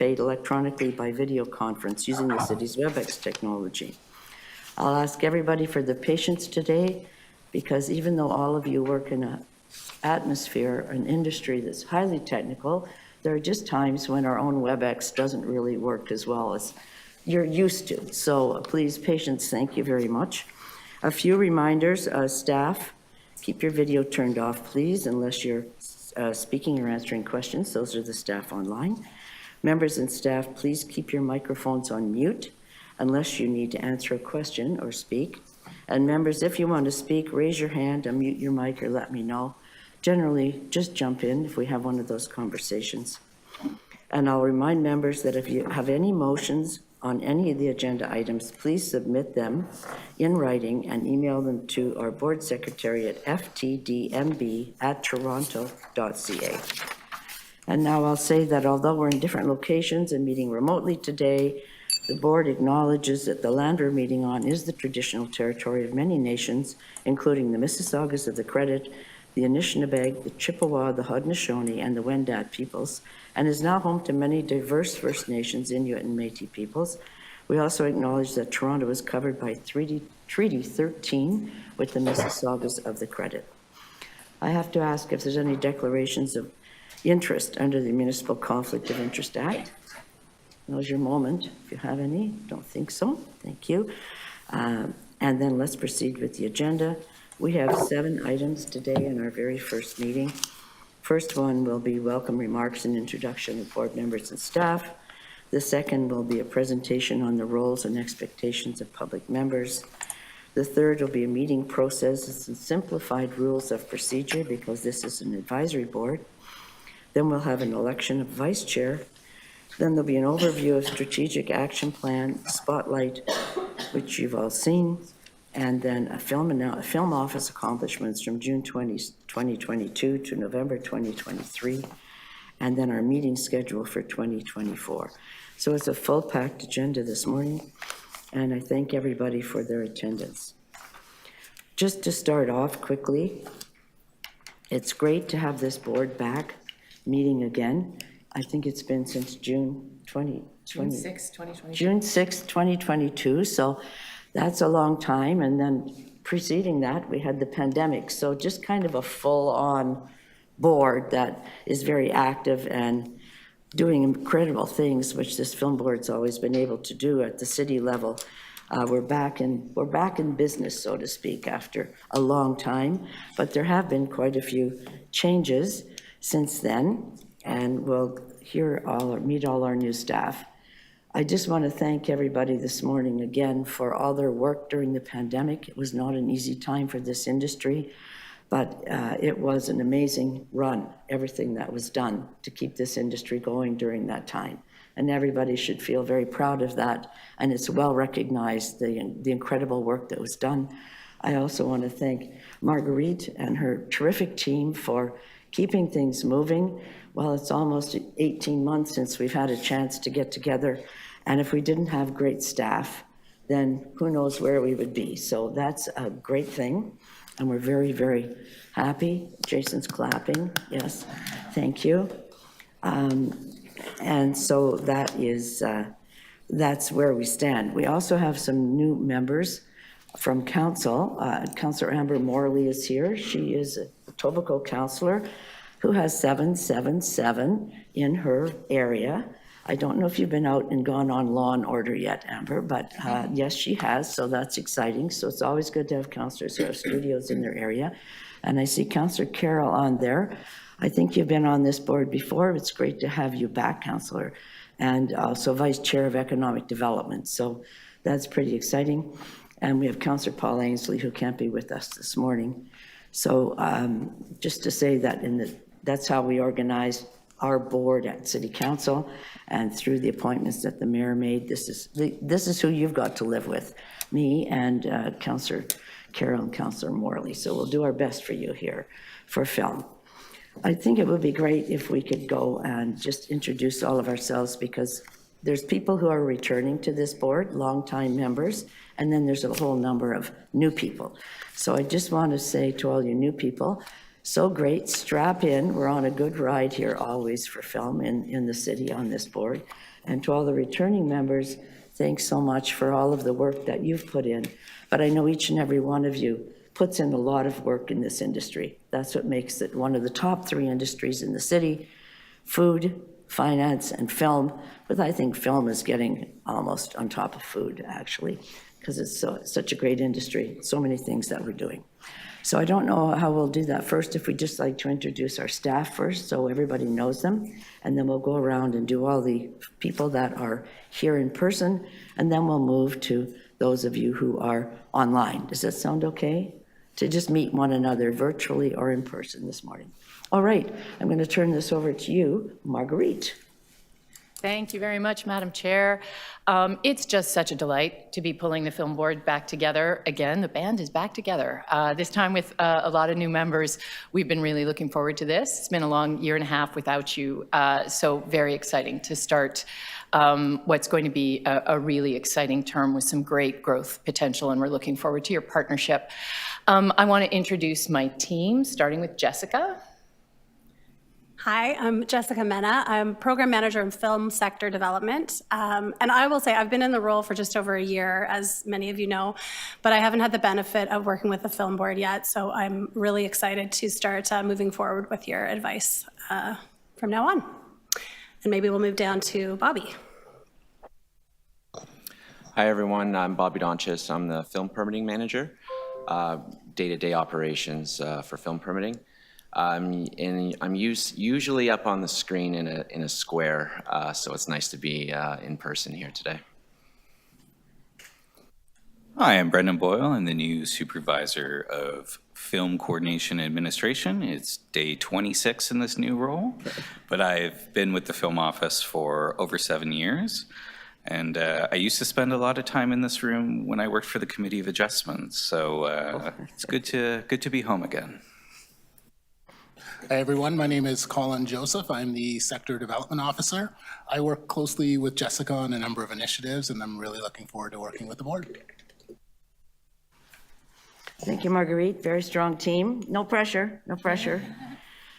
electronically by video conference using the city's WebEx technology. I'll ask everybody for their patience today, because even though all of you work in an atmosphere, an industry that's highly technical, there are just times when our own WebEx doesn't really work as well as you're used to. So please, patience, thank you very much. A few reminders, staff, keep your video turned off, please, unless you're speaking or answering questions. Those are the staff online. Members and staff, please keep your microphones on mute unless you need to answer a question or speak. And members, if you want to speak, raise your hand, unmute your mic, or let me know. Generally, just jump in if we have one of those conversations. And I'll remind members that if you have any motions on any of the agenda items, please submit them in writing and email them to our board secretary at ftdmb@toronto.ca. And now I'll say that although we're in different locations and meeting remotely today, the board acknowledges that the land we're meeting on is the traditional territory of many nations, including the Mississaugas of the Credit, the Anishinaabe, the Chippewa, the Haudenosaunee, and the Wendat peoples, and is now home to many diverse First Nations, Inuit, and Métis peoples. We also acknowledge that Toronto is covered by Treaty 13 with the Mississaugas of the Credit. I have to ask if there's any declarations of interest under the Municipal Conflict of Interest Act. Now's your moment, if you have any. Don't think so. Thank you. And then let's proceed with the agenda. We have 7 items today in our very first meeting. First one will be welcome remarks and introduction of board members and staff. The second will be a presentation on the roles and expectations of public members. The third will be a meeting process and simplified rules of procedure, because this is an advisory board. Then we'll have an election of vice chair. Then there'll be an overview of strategic action plan, spotlight, which you've all seen, and then a film office accomplishments from June 2022 to November 2023, and then our meeting schedule for 2024. So it's a full-packed agenda this morning, and I thank everybody for their attendance. Just to start off quickly, it's great to have this board back meeting again. I think it's been since June 6, 2022, so that's a long time. And then preceding that, we had the pandemic. So just kind of a full-on board that is very active and doing incredible things, which this film board's always been able to do at the city level. We're back in business, so to speak, after a long time. But there have been quite a few changes since then, and we'll meet all our new staff. I just want to thank everybody this morning again for all their work during the pandemic. It was not an easy time for this industry, but it was an amazing run, everything that was done to keep this industry going during that time. And everybody should feel very proud of that, and it's well recognized, the incredible work that was done. I also want to thank Marguerite and her terrific team for keeping things moving. Well, it's almost 18 months since we've had a chance to get together, and if we didn't have great staff, then who knows where we would be. So that's a great thing, and we're very, very happy. Jason's clapping, yes, thank you. And so that is, that's where we stand. We also have some new members from council. Councillor Amber Morley is here. She is a Etobicoke councillor who has 777 in her area. I don't know if you've been out and gone on Law and Order yet, Amber, but yes, she has, so that's exciting. So it's always good to have councillors who have studios in their area. And I see Councillor Carroll on there. I think you've been on this board before. It's great to have you back, councillor, and also Vice Chair of Economic Development. So that's pretty exciting. And we have Councillor Paul Ainsley, who can't be with us this morning. So just to say that that's how we organize our board at City Council, and through the appointments that the mayor made, this is who you've got to live with, me and Councillor Carroll and Councillor Morley. So we'll do our best for you here for film. I think it would be great if we could go and just introduce all of ourselves, because there's people who are returning to this board, longtime members, and then there's a whole number of new people. So I just want to say to all you new people, so great, strap in. We're on a good ride here always for film in the city on this board. And to all the returning members, thanks so much for all of the work that you've put in. But I know each and every one of you puts in a lot of work in this industry. That's what makes it one of the top 3 industries in the city: food, finance, and film. But I think film is getting almost on top of food, actually, because it's such a great industry, so many things that we're doing. So I don't know how we'll do that. First, if we just like to introduce our staff first, so everybody knows them, and then we'll go around and do all the people that are here in person, and then we'll move to those of you who are online. Does that sound okay? To just meet one another virtually or in person this morning. All right, I'm going to turn this over to you, Marguerite. Thank you very much, Madam Chair. It's just such a delight to be pulling the film board back together again. The band is back together, this time with a lot of new members. We've been really looking forward to this. It's been a long year and a half without you, so very exciting to start what's going to be a really exciting term with some great growth potential, and we're looking forward to your partnership. I want to introduce my team, starting with Jessica. Hi, I'm Jessica Mena. I'm Program Manager in Film Sector Development. And I will say I've been in the role for just over a year, as many of you know, but I haven't had the benefit of working with the Film Board yet, so I'm really excited to start moving forward with your advice from now on. And maybe we'll move down to Bobby. Hi, everyone. I'm Bobby Donchis. I'm the Film Permitting Manager, day-to-day operations for film permitting. And I'm usually up on the screen in a square, so it's nice to be in person here today. Hi, I'm Brendan Boyle. I'm the new Supervisor of Film Coordination and Administration. It's day 26 in this new role, but I've been with the Film Office for over 7 years. And I used to spend a lot of time in this room when I worked for the Committee of Adjustments, so it's good to be home again. Hi everyone, my name is Colin Joseph. I'm the Sector Development Officer. I work closely with Jessica on a number of initiatives, and I'm really looking forward to working with the board. Thank you, Marguerite. Very strong team. No pressure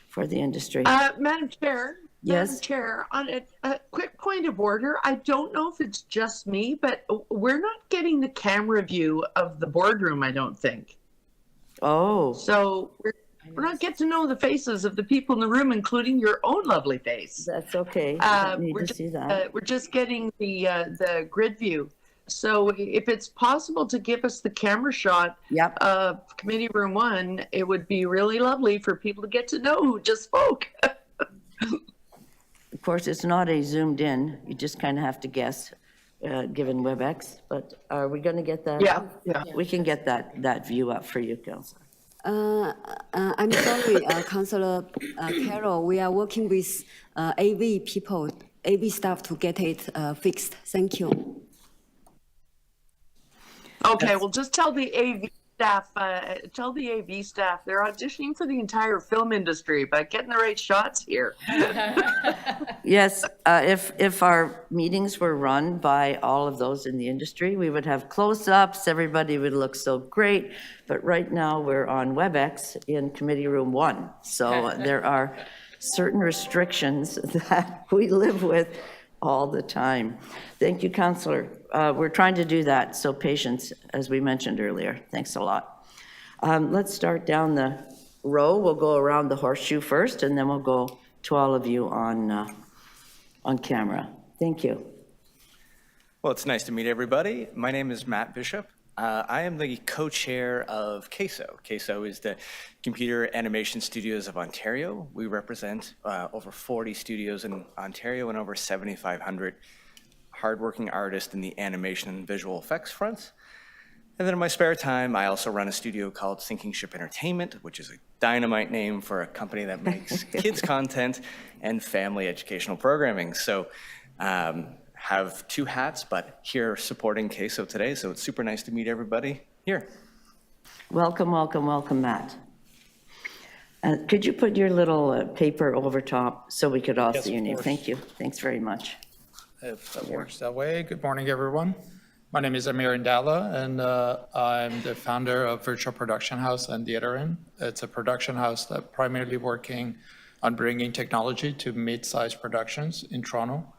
for the industry. Madam Chair. Yes. Madam Chair, on a quick point of order, I don't know if it's just me, but we're not getting the camera view of the boardroom, I don't think. Oh. So we're not getting to know the faces of the people in the room, including your own lovely face. That's okay. I need to see that. We're just getting the grid view. So if it's possible to give us the camera shot of Committee Room 1, it would be really lovely for people to get to know who just spoke. Of course, it's not a zoomed in. You just kind of have to guess, given WebEx. But are we going to get that? Yeah. We can get that view up for you, Councillor. I'm sorry, Councillor Carroll. We are working with AV people, AV staff to get it fixed. Thank you. Okay, well, just tell the AV staff, they're auditioning for the entire film industry by getting the right shots here. Yes, if our meetings were run by all of those in the industry, we would have close-ups, everybody would look so great, but right now we're on WebEx in Committee Room 1, so there are certain restrictions that we live with all the time. Thank you, Councillor. We're trying to do that, so patience, as we mentioned earlier. Thanks a lot. Let's start down the row. We'll go around the horseshoe first, and then we'll go to all of you on camera. Thank you. Well, it's nice to meet everybody. My name is Matt Bishop. I am the co-chair of CASO. CASO is the Computer Animation Studios of Ontario. We represent over 40 studios in Ontario and over 7,500 hardworking artists in the animation and visual effects fronts. And then in my spare time, I also run a studio called Sinking Ship Entertainment, which is a dynamite name for a company that makes kids content and family educational programming. So have 2 hats, but here supporting CASO today. So it's super nice to meet everybody here. Welcome, welcome, welcome, Matt. Could you put your little paper over top so we could all see your name? Thank you. Thanks very much. If that works that way. Good morning, everyone. My name is Amir Indala, and I'm the founder of Virtual Production House and Theater In. It's a production house that primarily working on bringing technology to mid-sized productions in Toronto.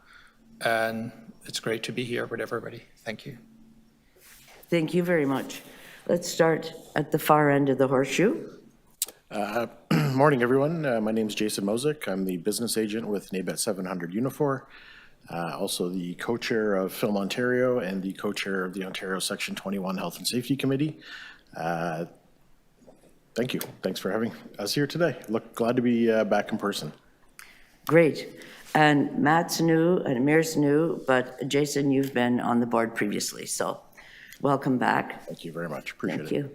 and it's great to be here with everybody. Thank you. Thank you very much. Let's start at the far end of the horseshoe. Morning, everyone. My name is Jason Mosick. I'm the business agent with NABET 700 Unifor, also the co-chair of Film Ontario and the co-chair of the Ontario Section 21 Health and Safety Committee. Thank you. Thanks for having us here today. Glad to be back in person. Great. And Matt's new and Amir's new, but Jason, you've been on the board previously, so welcome back. Thank you very much. Appreciate it. Thank you.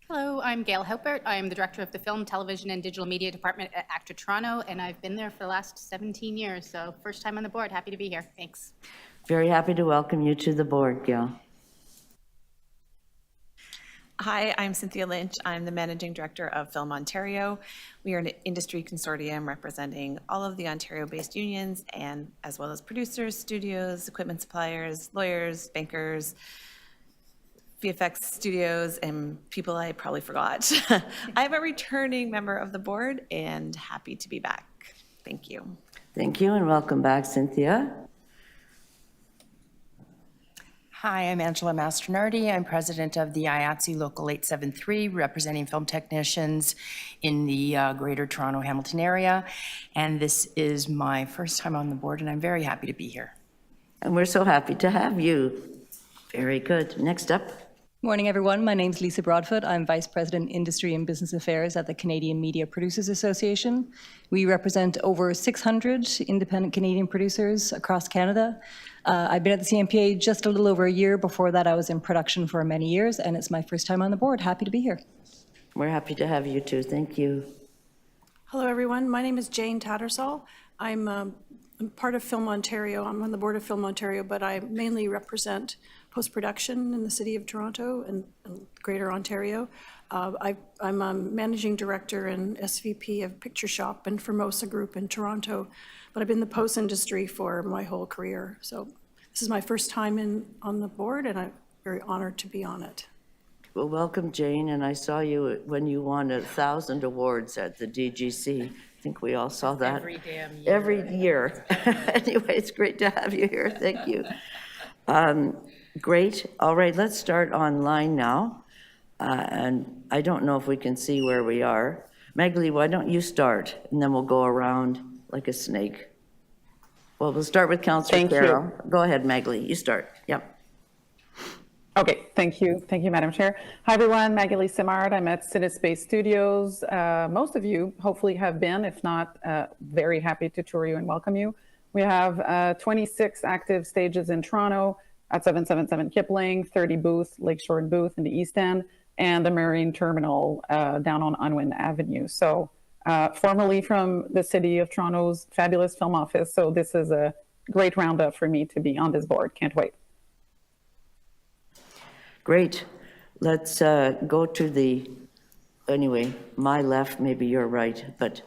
Hello, I'm Gail Haupert. I am the Director of the Film, Television, and Digital Media Department at Actor Toronto, and I've been there for the last 17 years, so first time on the board. Happy to be here. Thanks. Very happy to welcome you to the board, Gail. Hi, I'm Cynthia Lynch. I'm the Managing Director of Film Ontario. We are an industry consortium representing all of the Ontario-based unions, and as well as producers, studios, equipment suppliers, lawyers, bankers, VFX studios, and people I probably forgot. I'm a returning member of the board and happy to be back. Thank you. Thank you and welcome back, Cynthia. Hi, I'm Angela Mastronardi. I'm president of the IATSE Local 873, representing film technicians in the Greater Toronto Hamilton area. And this is my first time on the board, and I'm very happy to be here. And we're so happy to have you. Very good. Next up. Morning, everyone. My name's Lisa Broadfoot. I'm Vice President, Industry and Business Affairs at the Canadian Media Producers Association. We represent over 600 independent Canadian producers across Canada. I've been at the CMPA just a little over a year. Before that, I was in production for many years, and it's my first time on the board. Happy to be here. We're happy to have you too. Thank you. Hello, everyone. My name is Jane Tattersall. I'm part of Film Ontario. I'm on the board of Film Ontario, but I mainly represent post-production in the City of Toronto and Greater Ontario. I'm a managing director and SVP of Picture Shop and Formosa Group in Toronto, but I've been in the post industry for my whole career. So this is my first time on the board, and I'm very honored to be on it. Well, welcome, Jane, and I saw you when you won 1,000 awards at the DGC. I think we all saw that. Every damn year. Every year. Anyway, it's great to have you here. Thank you. Great. All right, let's start online now. And I don't know if we can see where we are. Magali, why don't you start, and then we'll go around like a snake. Well, we'll start with Councillor Carroll. Go ahead, Magali, you start. Yep. Okay, thank you. Thank you, Madam Chair. Hi, everyone. Magali Simard. I'm at Cinespace Studios. Most of you hopefully have been, if not, very happy to tour you and welcome you. We have 26 active stages in Toronto at 777 Kipling, 30 booths, Lakeshore and Booth in the East End, and the Marine Terminal down on Unwin Avenue. So formerly from the City of Toronto's fabulous film office. So this is a great roundup for me to be on this board. Can't wait. Great. Let's go to anyway, my left, maybe your right, but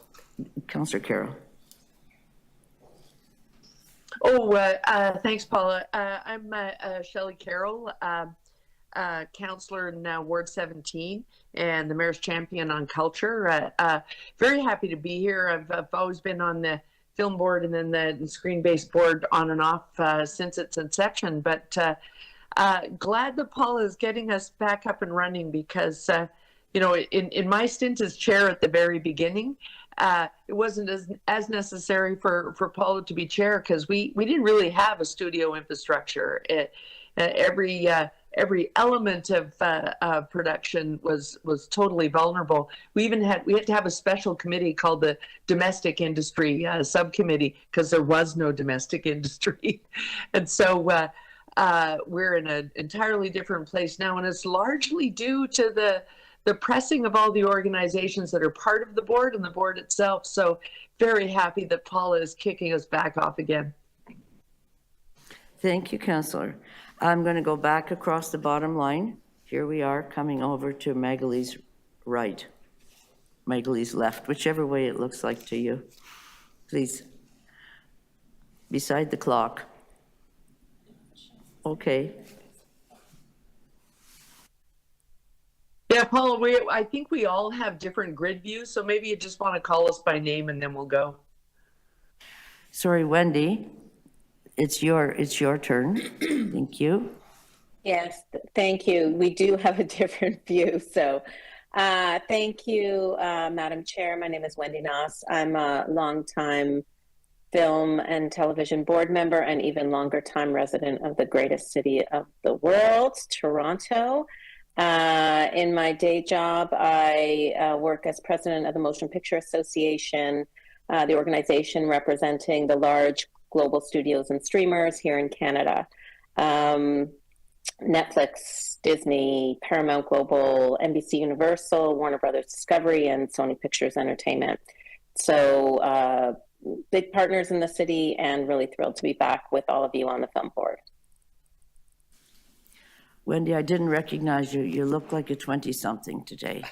Councillor Carroll. Thanks, Paula. I'm Shelley Carroll, councillor in Ward 17 and the Mayor's Champion on Culture. Very happy to be here. I've always been on the film board and then the screen-based board on and off since its inception, but glad that Paula is getting us back up and running because, in my stint as chair at the very beginning, it wasn't as necessary for Paula to be chair because we didn't really have a studio infrastructure. Every element of production was totally vulnerable. We had to have a special committee called the Domestic Industry Subcommittee because there was no domestic industry, and so we're in an entirely different place now, and it's largely due to the pressing of all the organizations that are part of the board and the board itself. So very happy that Paula is kicking us back off again. Thank you, Councillor. I'm going to go back across the bottom line. Here we are coming over to Magali's right, Magali's left, whichever way it looks like to you. Please, beside the clock. Okay. Yeah, Paula, I think we all have different grid views, so maybe you just want to call us by name and then we'll go. Sorry, Wendy, it's your turn. Thank you. Yes, thank you. We do have a different view. So thank you, Madam Chair. My name is Wendy Noss. I'm a longtime film and television board member and even longer time resident of the greatest city of the world, Toronto. In my day job, I work as president of the Motion Picture Association, the organization representing the large global studios and streamers here in Canada. Netflix, Disney, Paramount Global, NBC Universal, Warner Brothers Discovery, and Sony Pictures Entertainment. So big partners in the city, and really thrilled to be back with all of you on the film board. Wendy, I didn't recognize you. You look like a 20-something today.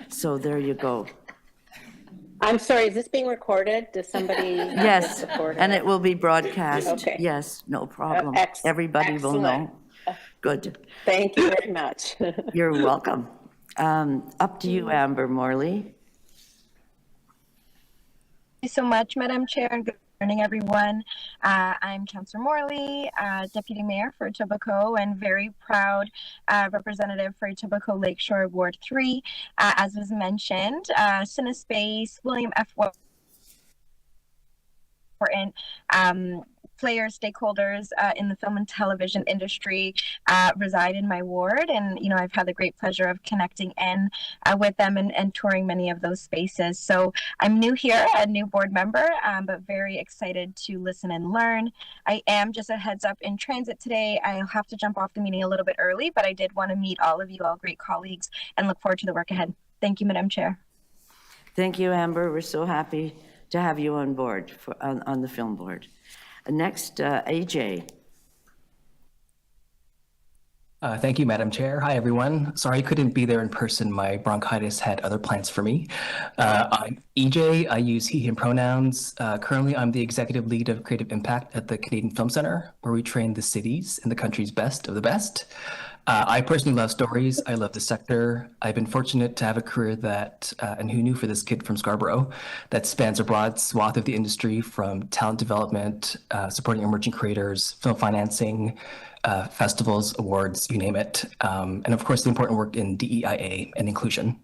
So there you go. I'm sorry, is this being recorded? Does somebody? Yes, and it will be broadcast. Okay. Yes, no problem. Excellent. Everybody will know. Good. Thank you very much. You're welcome. Up to you, Amber Morley. Thank you so much, Madam Chair, and good morning, everyone. I'm Councillor Morley, Deputy Mayor for Etobicoke, and very proud representative for Etobicoke Lakeshore Ward 3. As was mentioned, CineSpace, William F. important players, stakeholders in the film and television industry reside in my ward, and I've had the great pleasure of connecting in with them and touring many of those spaces. So I'm new here, a new board member, but very excited to listen and learn. I am, just a heads up, in transit today. I'll have to jump off the meeting a little bit early, but I did want to meet all of you, all great colleagues, and look forward to the work ahead. Thank you, Madam Chair. Thank you, Amber. We're so happy to have you on board on the film board. Next, AJ. Thank you, Madam Chair. Hi, everyone. Sorry I couldn't be there in person. My bronchitis had other plans for me. I'm EJ. I use he, him pronouns. Currently, I'm the executive lead of Creative Impact at the Canadian Film Centre, where we train the cities and the country's best of the best. I personally love stories. I love the sector. I've been fortunate to have a career that, and who knew for this kid from Scarborough, that spans a broad swath of the industry, from talent development, supporting emerging creators, film financing, festivals, awards, you name it. And of course, the important work in DEIA and inclusion.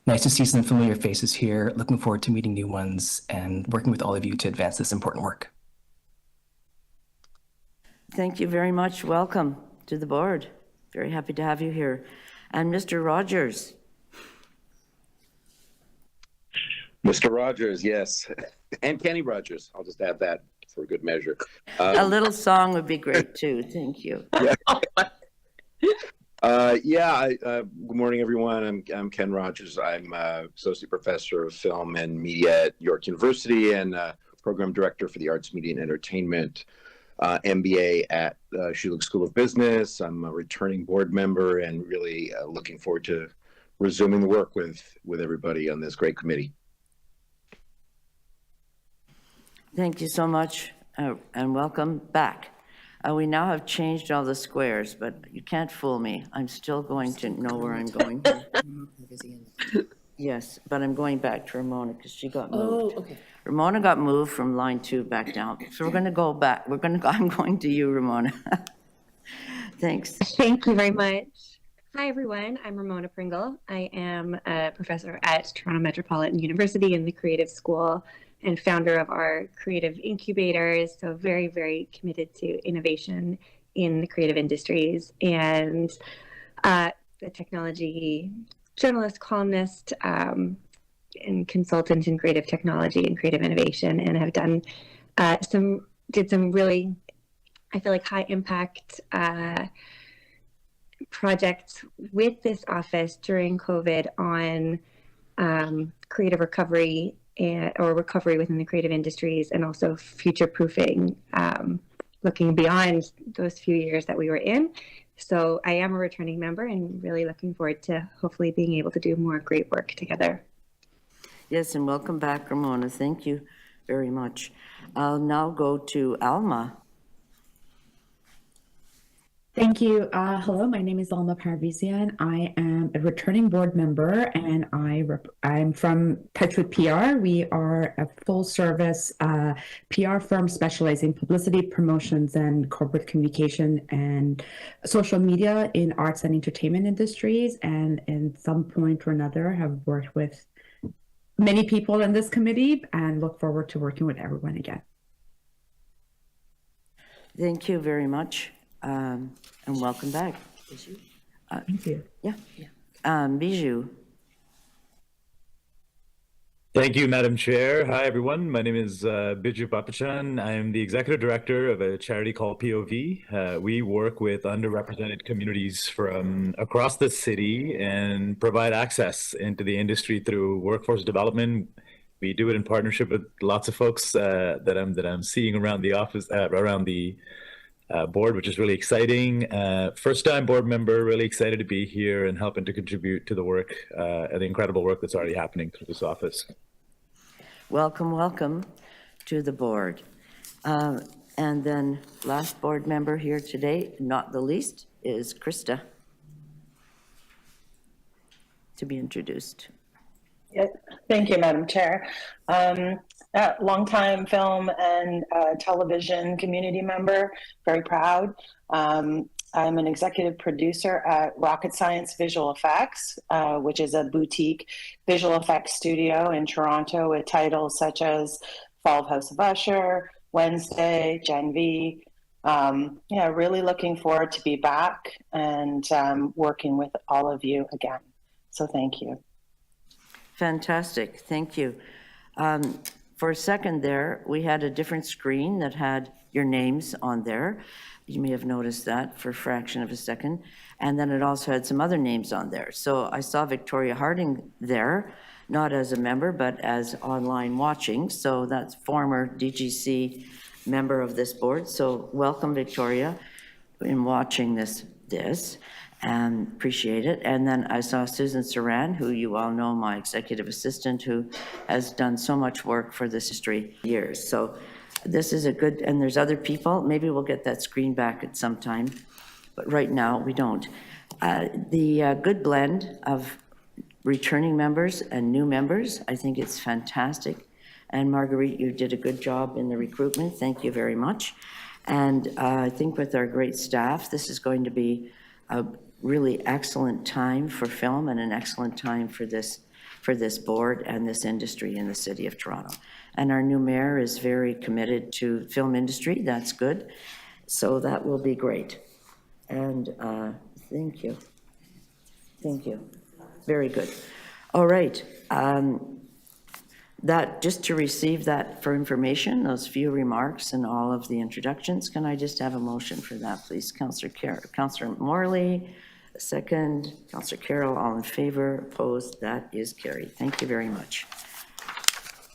Nice to see some familiar faces here. Looking forward to meeting new ones and working with all of you to advance this important work. Thank you very much. Welcome to the board. Very happy to have you here. And Mr. Rogers. Mr. Rogers, yes. And Kenny Rogers. I'll just add that for good measure. A little song would be great too. Thank you. Good morning, everyone. I'm Ken Rogers. I'm Associate Professor of Film and Media at York University and Program Director for the Arts, Media, and Entertainment MBA at Schulich School of Business. I'm a returning board member and really looking forward to resuming the work with everybody on this great committee. Thank you so much, and welcome back. We now have changed all the squares, but you can't fool me. I'm still going to know where I'm going. Yes, but I'm going back to Ramona because she got moved. Oh, okay. Ramona got moved from line 2 back down. So we're going to go back. I'm going to you, Ramona. Thanks. Thank you very much. Hi, everyone. I'm Ramona Pringle. I am a professor at Toronto Metropolitan University in the Creative School and founder of our creative incubators. So very, very committed to innovation in the creative industries, and a technology journalist, columnist, and consultant in creative technology and creative innovation, and have done did some really, I feel like, high impact projects with this office during COVID on creative recovery or recovery within the creative industries, and also future proofing, looking beyond those few years that we were in. So I am a returning member and really looking forward to hopefully being able to do more great work together. Yes, and welcome back, Ramona. Thank you very much. I'll now go to Alma. Thank you. Hello, my name is Alma Parvizian. I am a returning board member, and I'm from Touch with PR. We are a full-service PR firm specializing in publicity, promotions, and corporate communication and social media in arts and entertainment industries. And in some point or another, have worked with many people in this committee, and look forward to working with everyone again. Thank you very much. And welcome back. Thank you. Yeah. Bijou. Thank you, Madam Chair. Hi, everyone. My name is Biju Papachan. I am the Executive Director of a charity called POV. We work with underrepresented communities from across the city and provide access into the industry through workforce development. We do it in partnership with lots of folks that I'm seeing around the office, around the board, which is really exciting. First-time board member, really excited to be here and helping to contribute to the work, the incredible work that's already happening through this office. Welcome, welcome to the board. And then last board member here today, not the least, is Krista, to be introduced. Yes, thank you, Madam Chair. Longtime film and television community member, very proud. I'm an executive producer at Rocket Science Visual Effects, which is a boutique visual effects studio in Toronto with titles such as Fall of House of Usher, Wednesday, Gen V. Yeah, really looking forward to be back and working with all of you again. So thank you. Fantastic, thank you. For a second there, we had a different screen that had your names on there. You may have noticed that for a fraction of a second. And then it also had some other names on there. So I saw Victoria Harding there, not as a member, but as online watching. So that's former DGC member of this board. So welcome, Victoria, in watching this. And appreciate it. And then I saw Susan Saran, who you all know, my executive assistant, who has done so much work for this history years. So this is a good, and there's other people. Maybe we'll get that screen back at some time, but right now we don't. The good blend of returning members and new members, I think it's fantastic. And Marguerite, you did a good job in the recruitment. Thank you very much. And I think with our great staff, this is going to be a really excellent time for film and an excellent time for this board and this industry in the city of Toronto. And our new mayor is very committed to film industry. That's good. So that will be great. And thank you. Thank you. Very good. All right. That, just to receive that for information, those few remarks and all of the introductions, can I just have a motion for that, please? Councillor Morley, second. Councillor Carroll, all in favor, opposed, that is carried. Thank you very much.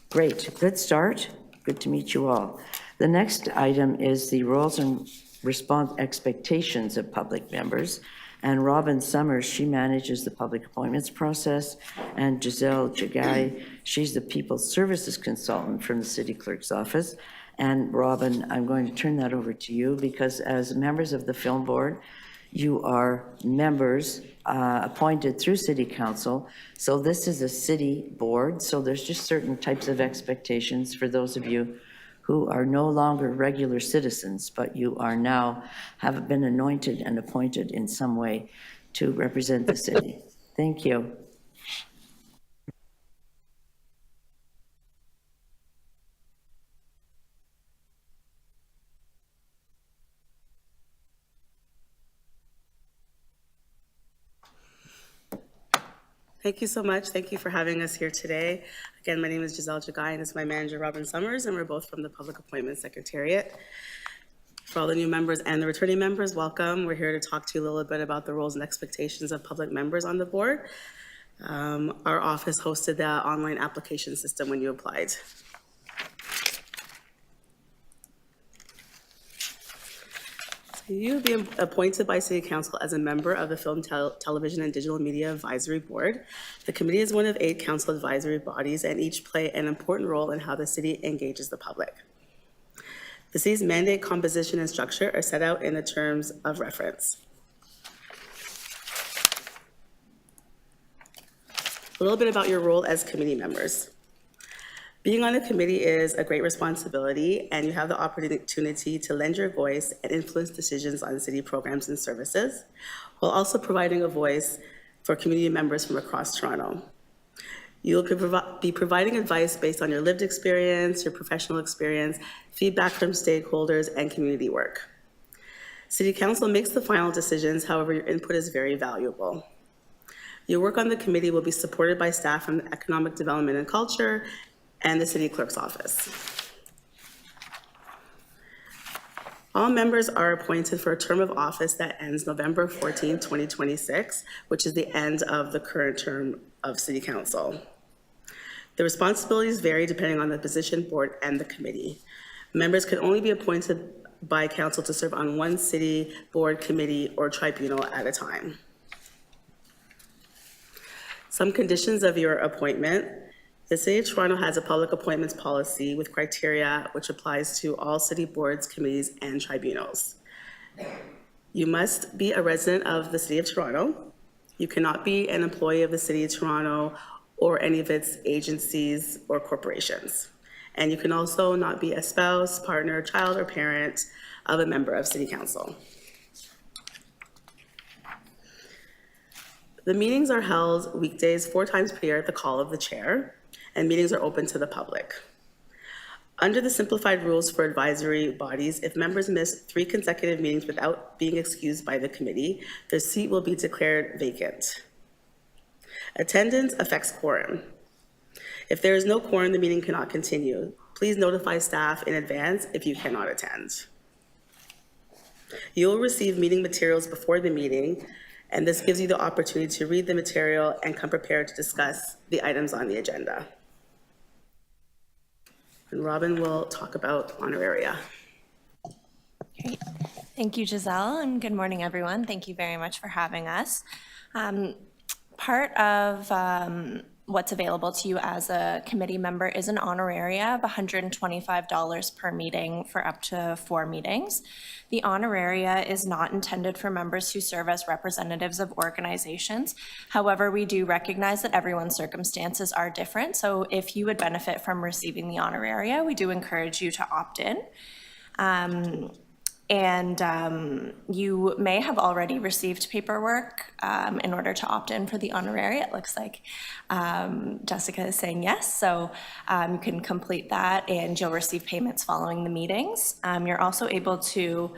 Great, good start. Good to meet you all. The next item is the roles and response expectations of public members. And Robin Summers, she manages the public appointments process. And Giselle Jagai, she's the people services consultant from the city clerk's office. And Robin, I'm going to turn that over to you because as members of the film board, you are members appointed through city council. So this is a city board. So there's just certain types of expectations for those of you who are no longer regular citizens, but you are now, have been anointed and appointed in some way to represent the city. Thank you. Thank you so much. Thank you for having us here today. Again, my name is Giselle Jagai, and this is my manager, Robin Summers, and we're both from the Public Appointments Secretariat. For all the new members and the returning members, welcome. We're here to talk to you a little bit about the roles and expectations of public members on the board. Our office hosted the online application system when you applied. You'll be appointed by City Council as a member of the Film, Television, and Digital Media Advisory Board. The committee is one of 8 council advisory bodies, and each play an important role in how the city engages the public. The city's mandate, composition, and structure are set out in the terms of reference. A little bit about your role as committee members. Being on a committee is a great responsibility, and you have the opportunity to lend your voice and influence decisions on city programs and services, while also providing a voice for community members from across Toronto. You'll be providing advice based on your lived experience, your professional experience, feedback from stakeholders, and community work. City Council makes the final decisions, however, your input is very valuable. Your work on the committee will be supported by staff from the Economic Development and Culture and the City Clerk's Office. All members are appointed for a term of office that ends November 14, 2026, which is the end of the current term of City Council. The responsibilities vary depending on the position, board, and the committee. Members can only be appointed by council to serve on one city, board, committee, or tribunal at a time. Some conditions of your appointment. The City of Toronto has a public appointments policy with criteria which applies to all city boards, committees, and tribunals. You must be a resident of the City of Toronto. You cannot be an employee of the City of Toronto or any of its agencies or corporations. And you can also not be a spouse, partner, child, or parent of a member of City Council. The meetings are held weekdays 4 times per year at the call of the chair, and meetings are open to the public. Under the simplified rules for advisory bodies, if members miss 3 consecutive meetings without being excused by the committee, their seat will be declared vacant. Attendance affects quorum. If there is no quorum, the meeting cannot continue. Please notify staff in advance if you cannot attend. You will receive meeting materials before the meeting, and this gives you the opportunity to read the material and come prepared to discuss the items on the agenda. And Robin will talk about honoraria. Great. Thank you, Giselle, and good morning, everyone. Thank you very much for having us. Part of what's available to you as a committee member is an honoraria of $125 per meeting for up to 4 meetings. The honoraria is not intended for members who serve as representatives of organizations. However, we do recognize that everyone's circumstances are different. So if you would benefit from receiving the honoraria, we do encourage you to opt in. You may have already received paperwork in order to opt in for the honoraria. It looks like Jessica is saying yes, so you can complete that and you'll receive payments following the meetings. You're also able to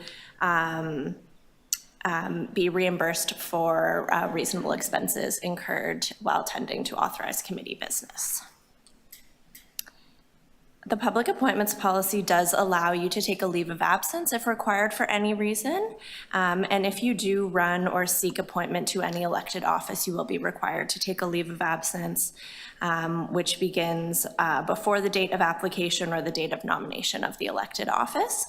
be reimbursed for reasonable expenses incurred while tending to authorized committee business. The public appointments policy does allow you to take a leave of absence if required for any reason. And if you do run or seek appointment to any elected office, you will be required to take a leave of absence, which begins before the date of application or the date of nomination of the elected office.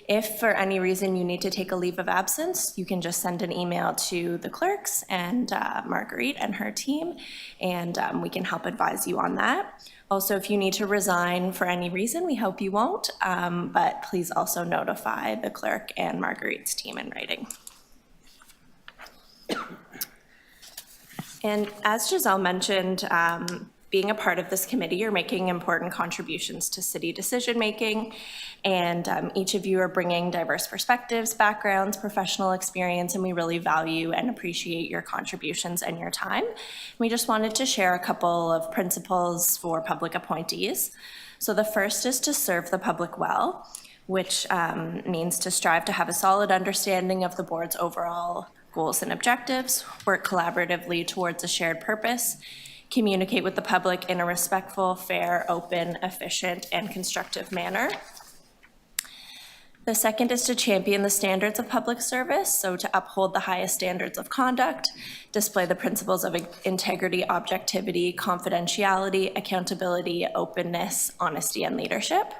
If for any reason you need to take a leave of absence, you can just send an email to the clerks and Marguerite and her team, and we can help advise you on that. Also, if you need to resign for any reason, we hope you won't, but please also notify the clerk and Marguerite's team in writing. And as Giselle mentioned, being a part of this committee, you're making important contributions to city decision-making, and each of you are bringing diverse perspectives, backgrounds, professional experience, and we really value and appreciate your contributions and your time. We just wanted to share a couple of principles for public appointees. So the first is to serve the public well, which means to strive to have a solid understanding of the board's overall goals and objectives, work collaboratively towards a shared purpose, communicate with the public in a respectful, fair, open, efficient, and constructive manner. The second is to champion the standards of public service, so to uphold the highest standards of conduct, display the principles of integrity, objectivity, confidentiality, accountability, openness, honesty, and leadership.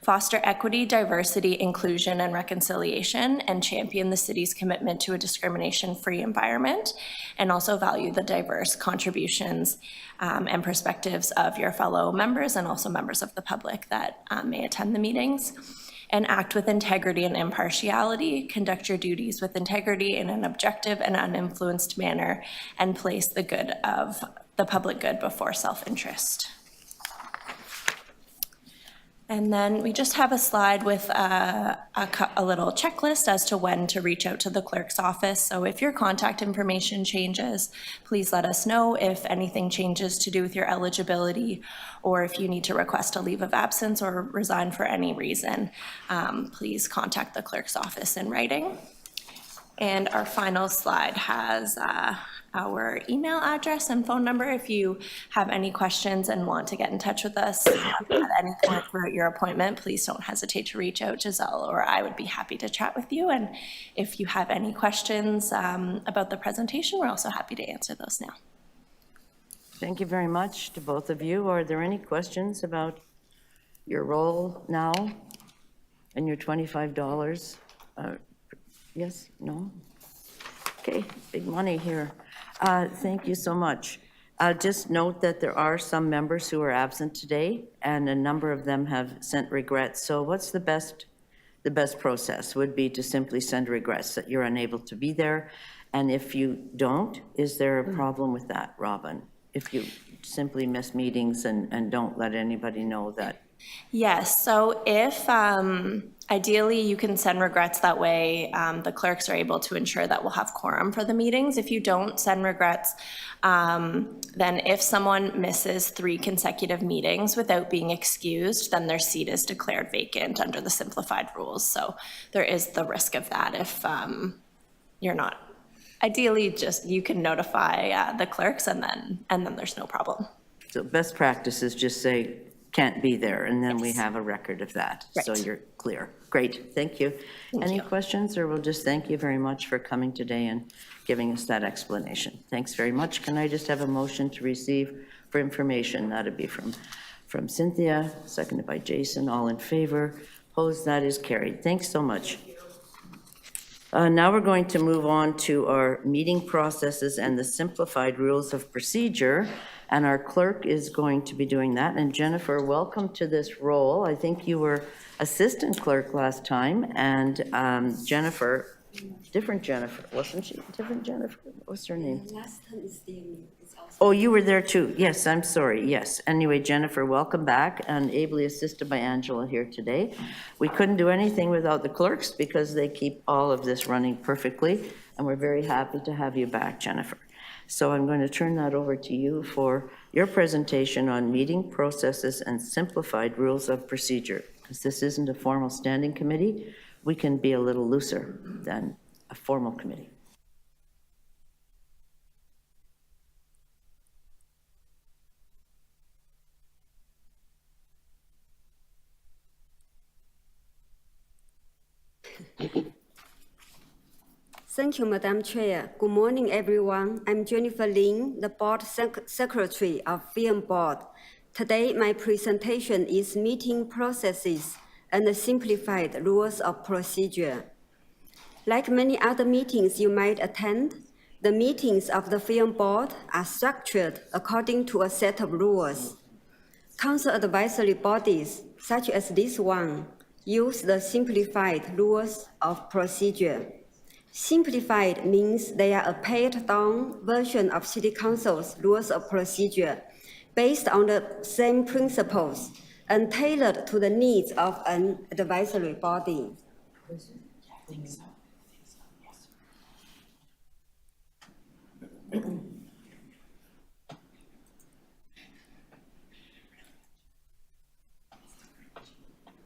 Foster equity, diversity, inclusion, and reconciliation, and champion the city's commitment to a discrimination-free environment, and also value the diverse contributions and perspectives of your fellow members and also members of the public that may attend the meetings. and act with integrity and impartiality, conduct your duties with integrity in an objective and uninfluenced manner, and place the good of the public good before self-interest. And then we just have a slide with a little checklist as to when to reach out to the clerk's office. So if your contact information changes, please let us know. If anything changes to do with your eligibility, or if you need to request a leave of absence or resign for any reason, please contact the clerk's office in writing. And our final slide has our email address and phone number if you have any questions and want to get in touch with us at any point throughout your appointment. Please don't hesitate to reach out. Giselle or I would be happy to chat with you. And if you have any questions about the presentation, we're also happy to answer those now. Thank you very much to both of you. Are there any questions about your role now and your $25? Yes? No? Okay, big money here. Thank you so much. Just note that there are some members who are absent today, and a number of them have sent regrets. So what's the best process would be to simply send regrets that you're unable to be there. And if you don't, is there a problem with that, Robin? If you simply miss meetings and don't let anybody know that? Yes, so if ideally you can send regrets, that way the clerks are able to ensure that we'll have quorum for the meetings. If you don't send regrets, then if someone misses 3 consecutive meetings without being excused, then their seat is declared vacant under the simplified rules. So there is the risk of that if you're not. Ideally, just you can notify the clerks and then there's no problem. So best practice is just say, can't be there, and then we have a record of that. Right. So you're clear. Great, thank you. Any questions, or we'll just thank you very much for coming today and giving us that explanation. Thanks very much. Can I just have a motion to receive for information? That'd be from Cynthia, seconded by Jason. All in favor? Opposed? That is carried. Thanks so much. Now we're going to move on to our meeting processes and the simplified rules of procedure. And our clerk is going to be doing that. And Jennifer, welcome to this role. I think you were assistant clerk last time. And Jennifer, different Jennifer, wasn't she? Different Jennifer? What's her name? Last time is the. Oh, you were there too. Yes, I'm sorry. Yes. Anyway, Jennifer, welcome back, and ably assisted by Angela here today. We couldn't do anything without the clerks because they keep all of this running perfectly. And we're very happy to have you back, Jennifer. So I'm going to turn that over to you for your presentation on meeting processes and simplified rules of procedure. Because this isn't a formal standing committee, we can be a little looser than a formal committee. Thank you, Madam Chair. Good morning, everyone. I'm Jennifer Lin, the Board Secretary of Film Board. Today, my presentation is meeting processes and the simplified rules of procedure. Like many other meetings you might attend, the meetings of the Film Board are structured according to a set of rules. Council advisory bodies, such as this one, use the simplified rules of procedure. Simplified means they are a pared-down version of City Council's rules of procedure based on the same principles and tailored to the needs of an advisory body.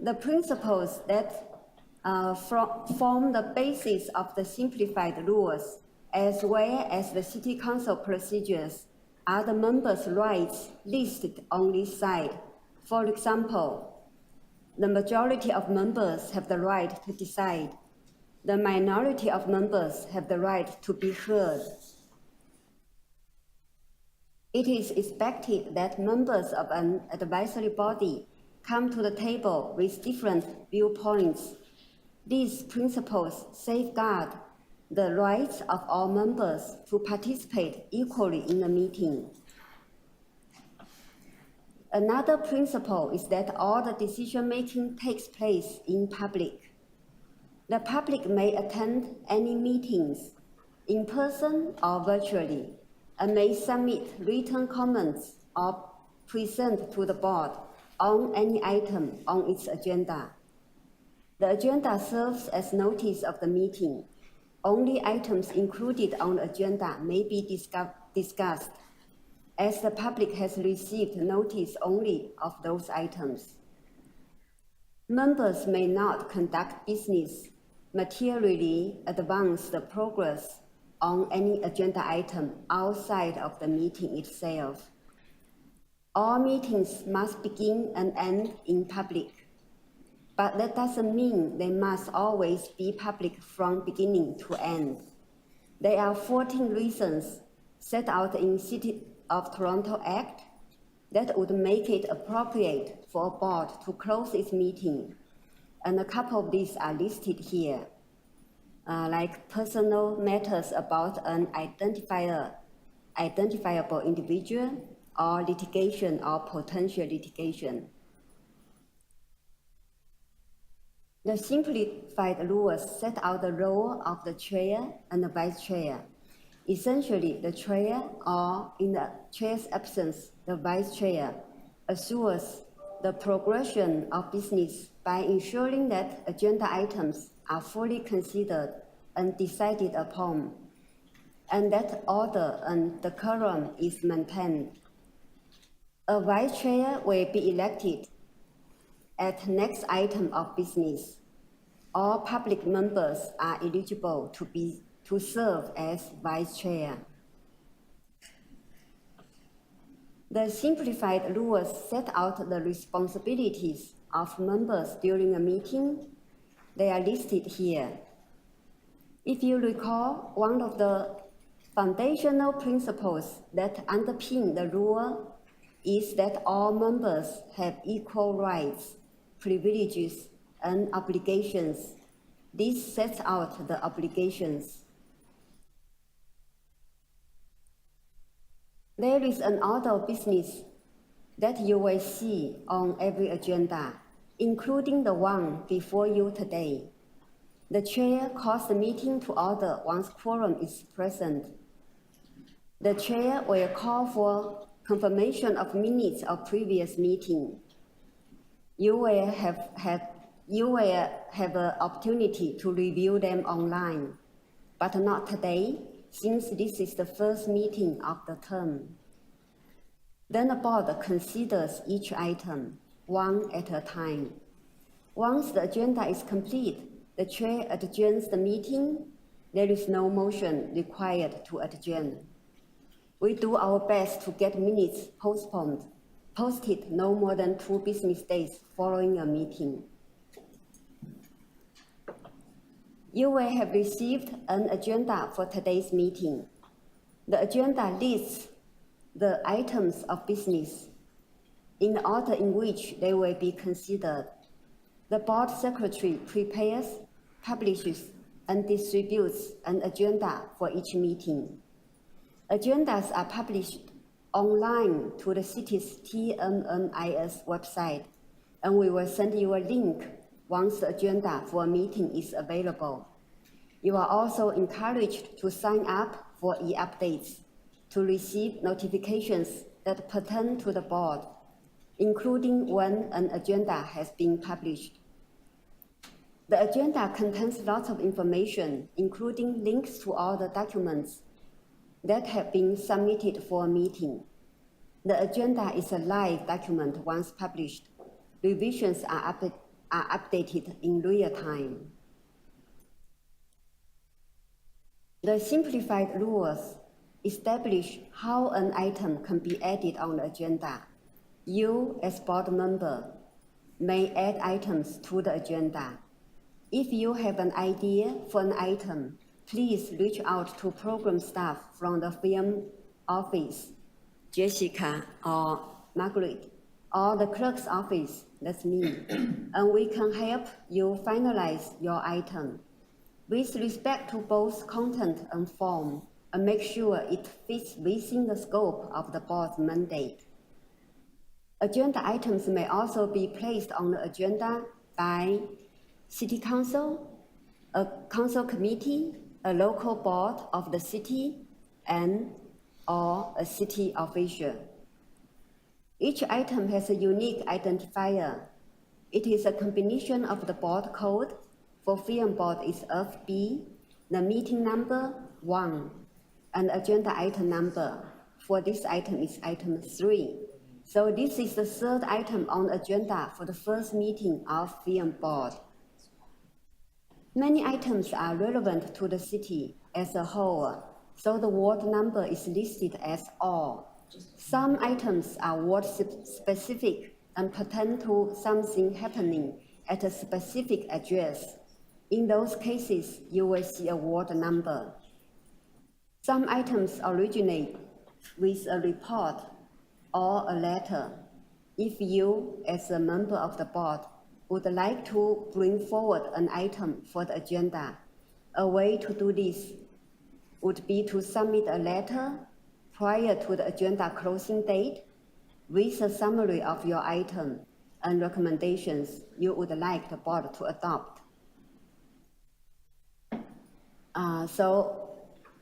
The principles that form the basis of the simplified rules, as well as the City Council procedures, are the members' rights listed on this side. For example, the majority of members have the right to decide. The minority of members have the right to be heard. It is expected that members of an advisory body come to the table with different viewpoints. These principles safeguard the rights of all members to participate equally in the meeting. Another principle is that all the decision-making takes place in public. The public may attend any meetings, in person or virtually, and may submit written comments or present to the board on any item on its agenda. The agenda serves as notice of the meeting. Only items included on the agenda may be discussed, as the public has received notice only of those items. Members may not conduct business, materially advance the progress on any agenda item outside of the meeting itself. All meetings must begin and end in public, but that doesn't mean they must always be public from beginning to end. There are 14 reasons set out in City of Toronto Act that would make it appropriate for a board to close its meeting, and a couple of these are listed here, like personal matters about an identifiable individual, or litigation or potential litigation. The simplified rules set out the role of the chair and the vice chair. Essentially, the chair, or in the chair's absence, the vice chair, assures the progression of business by ensuring that agenda items are fully considered and decided upon, and that order and decorum is maintained. A vice chair will be elected at next item of business. All public members are eligible to serve as vice chair. The simplified rules set out the responsibilities of members during a meeting. They are listed here. If you recall, one of the foundational principles that underpin the rule is that all members have equal rights, privileges, and obligations. This sets out the obligations. There is an order of business that you will see on every agenda, including the one before you today. The chair calls the meeting to order once quorum is present. The chair will call for confirmation of minutes of previous meeting. You will have an opportunity to review them online, but not today, since this is the first meeting of the term. Then the board considers each item, one at a time. Once the agenda is complete, the chair adjourns the meeting. There is no motion required to adjourn. We do our best to get minutes posted no more than 2 business days following a meeting. You will have received an agenda for today's meeting. The agenda lists the items of business in the order in which they will be considered. The board secretary prepares, publishes, and distributes an agenda for each meeting. Agendas are published online to the city's TMMIS website, and we will send you a link once the agenda for a meeting is available. You are also encouraged to sign up for e-updates to receive notifications that pertain to the board, including when an agenda has been published. The agenda contains lots of information, including links to all the documents that have been submitted for a meeting. The agenda is a live document once published. Revisions are updated in real time. The simplified rules establish how an item can be added on the agenda. You, as board member, may add items to the agenda. If you have an idea for an item, please reach out to program staff from the film office, Jessica or Margaret, or the clerk's office, that's me, and we can help you finalize your item with respect to both content and form, and make sure it fits within the scope of the board's mandate. Agenda items may also be placed on the agenda by City Council, a council committee, a local board of the city, or a city official. Each item has a unique identifier. It is a combination of the board code. For film board is FB, the meeting number 1, and agenda item number. For this item is item 3. So this is the third item on the agenda for the first meeting of film board. Many items are relevant to the city as a whole, so the ward number is listed as all. Some items are ward specific and pertain to something happening at a specific address. In those cases, you will see a ward number. Some items originate with a report or a letter. If you, as a member of the board, would like to bring forward an item for the agenda, a way to do this would be to submit a letter prior to the agenda closing date with a summary of your item and recommendations you would like the board to adopt. So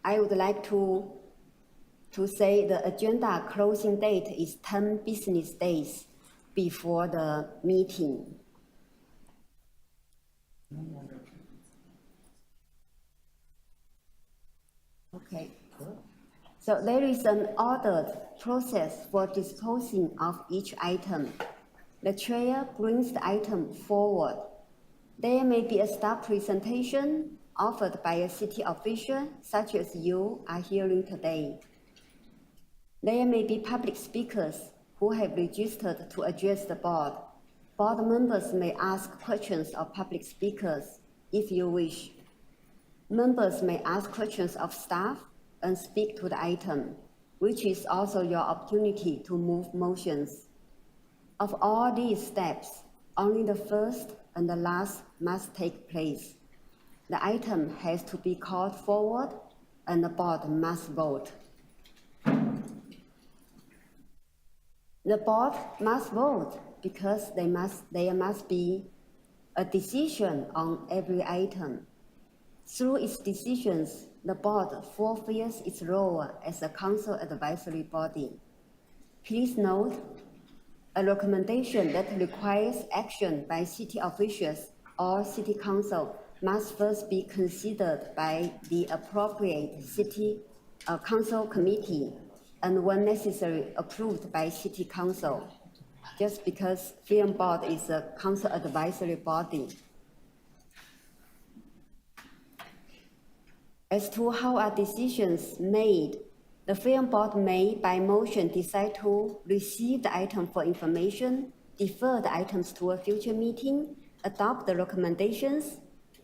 I would like to say the agenda closing date is 10 business days before the meeting. Okay. So there is an ordered process for disposing of each item. The chair brings the item forward. There may be a staff presentation offered by a city official, such as you are hearing today. There may be public speakers who have registered to address the board. Board members may ask questions of public speakers if you wish. Members may ask questions of staff and speak to the item, which is also your opportunity to move motions. Of all these steps, only the first and the last must take place. The item has to be called forward and the board must vote. The board must vote because there must be a decision on every item. Through its decisions, the board fulfills its role as a council advisory body. Please note, a recommendation that requires action by city officials or city council must first be considered by the appropriate city council committee and when necessary approved by city council, just because film board is a council advisory body. As to how are decisions made, the film board may, by motion, decide to receive the item for information, defer the items to a future meeting, adopt the recommendations,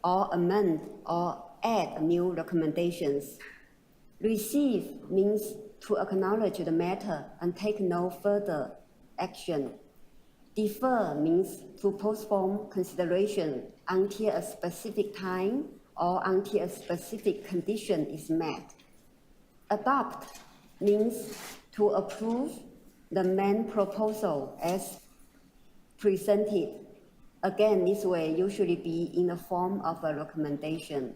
or amend or add new recommendations. Receive means to acknowledge the matter and take no further action. Defer means to postpone consideration until a specific time or until a specific condition is met. Adopt means to approve the main proposal as presented. Again, this will usually be in the form of a recommendation.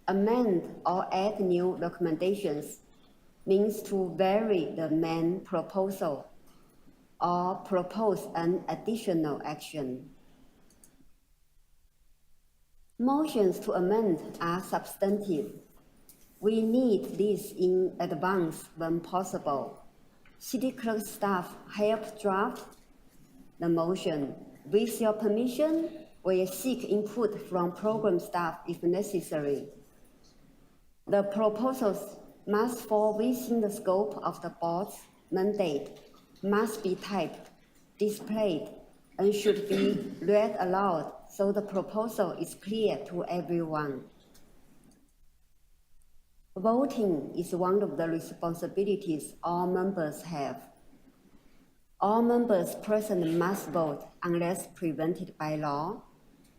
Amend or add new recommendations means to vary the main proposal or propose an additional action. Motions to amend are substantive. We need this in advance when possible. City clerk staff help draft the motion. With your permission, we seek input from program staff if necessary. The proposals must fall within the scope of the board's mandate, must be typed, displayed, and should be read aloud so the proposal is clear to everyone. Voting is one of the responsibilities all members have. All members present must vote unless prevented by law.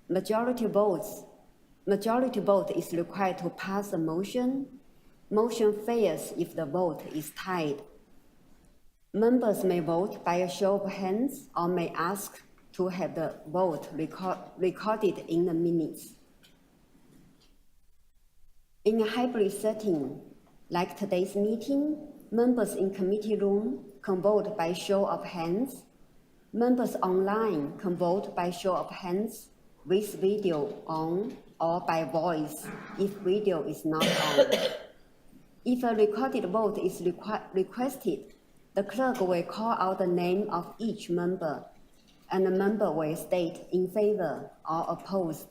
Majority vote is required to pass a motion. Motion fails if the vote is tied. Members may vote by a show of hands or may ask to have the vote recorded in the minutes. In a hybrid setting, like today's meeting, members in committee room can vote by show of hands. Members online can vote by show of hands with video on or by voice if video is not on. If a recorded vote is requested, the clerk will call out the name of each member, and the member will state in favor or opposed.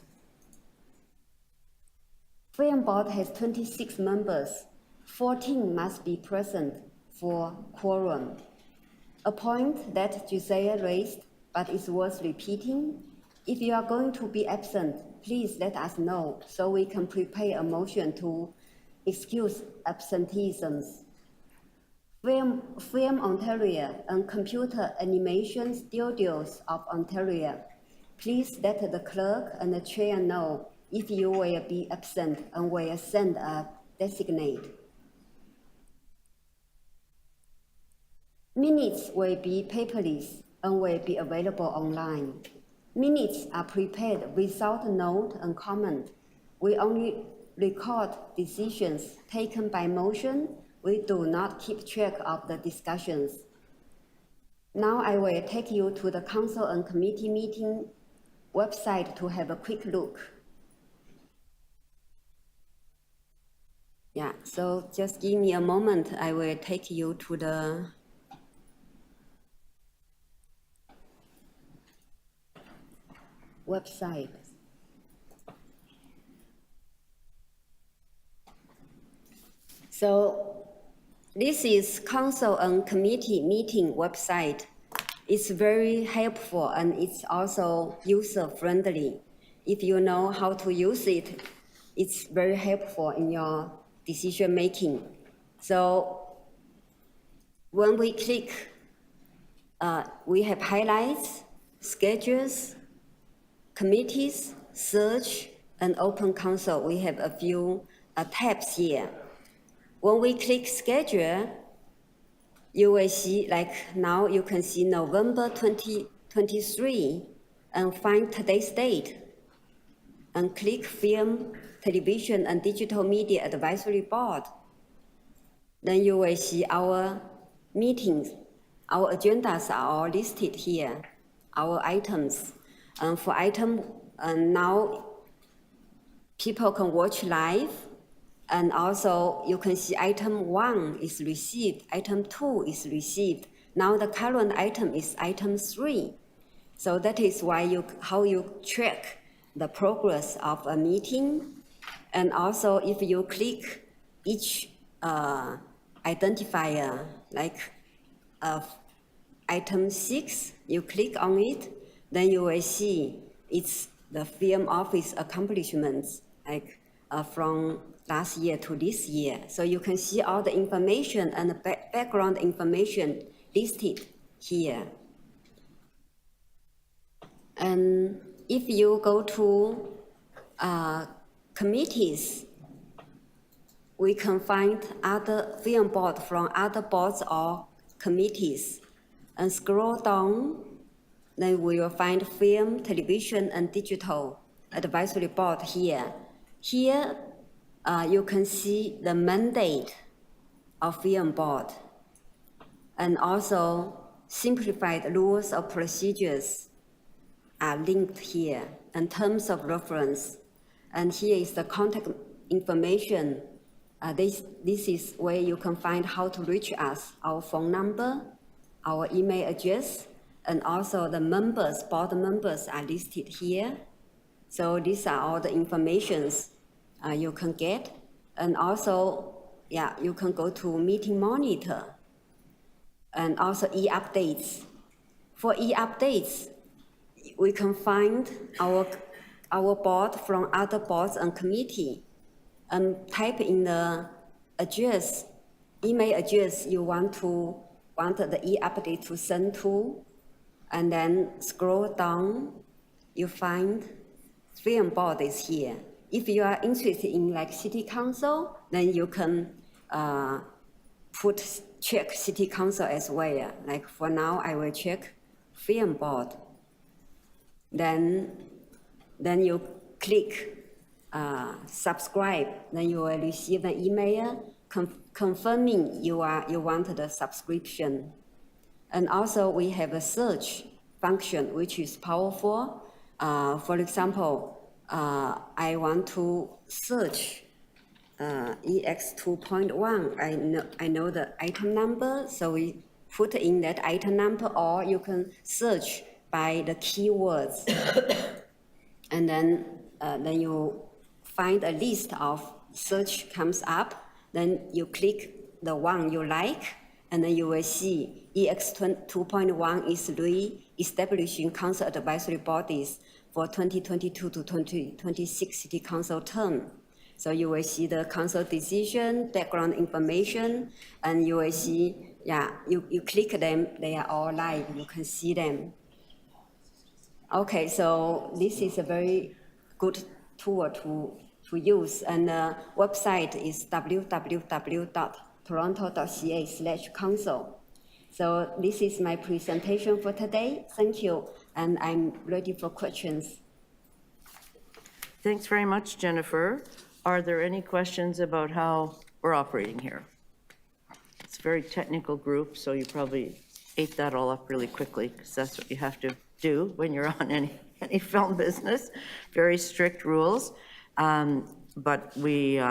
Film Board has 26 members. 14 must be present for quorum. A point that Giselle raised, but is worth repeating. If you are going to be absent, please let us know so we can prepare a motion to excuse absenteeisms. Film Ontario and Computer Animation Studios of Ontario, please let the clerk and the chair know if you will be absent and will send a designate. Minutes will be paperless and will be available online. Minutes are prepared without note and comment. We only record decisions taken by motion. We do not keep track of the discussions. Now I will take you to the council and committee meeting website to have a quick look. Yeah, so just give me a moment. I will take you to the website. So this is council and committee meeting website. It's very helpful and it's also user-friendly. If you know how to use it, it's very helpful in your decision making. So when we click, we have highlights, schedules, committees, search, and open council. We have a few tabs here. When we click schedule, you will see, like now you can see November 2023 and find today's date and click Film, Television and Digital Media Advisory Board. Then you will see our meetings. Our agendas are all listed here, our items. And for item, now people can watch live. And also you can see item 1 is received, item 2 is received. Now the current item is item 3. So that is why how you track the progress of a meeting. And also if you click each identifier, like item 6, you click on it, then you will see it's the film office accomplishments, like from last year to this year. So you can see all the information and the background information listed here. And if you go to committees, we can find other film board from other boards or committees. And scroll down, then we will find Film, Television, and Digital Advisory Board here. Here, you can see the mandate of Film Board and also simplified rules of procedures are linked here and terms of reference. And here is the contact information. This is where you can find how to reach us, our phone number, our email address, and also the members, board members are listed here. So these are all the informations you can get. And also, yeah, you can go to Meeting Monitor and also e-updates. For e-updates, we can find our board from other boards and committee and type in the address, email address you want the e-update to send to, and then scroll down, you find Film Board is here. If you are interested in like City Council, then you can check city council as well. Like for now, I will check film board. Then you click subscribe. Then you will receive an email confirming you want the subscription. And also we have a search function which is powerful. For example, I want to search EX 2.1. I know the item number, so we put in that item number, or you can search by the keywords. And then you find a list of search comes up. Then you click the one you like, and then you will see EX 2.1 is re-establishing council advisory bodies for 2022 to 2026 city council term. So you will see the council decision, background information, and you will see, you click them, they are all live, you can see them. Okay, so this is a very good tool to use, and the website is www.toronto.ca/council. So this is my presentation for today. Thank you, and I'm ready for questions. Thanks very much, Jennifer. Are there any questions about how we're operating here? It's a very technical group, so you probably ate that all up really quickly, because that's what you have to do when you're on any film business. Very strict rules, but we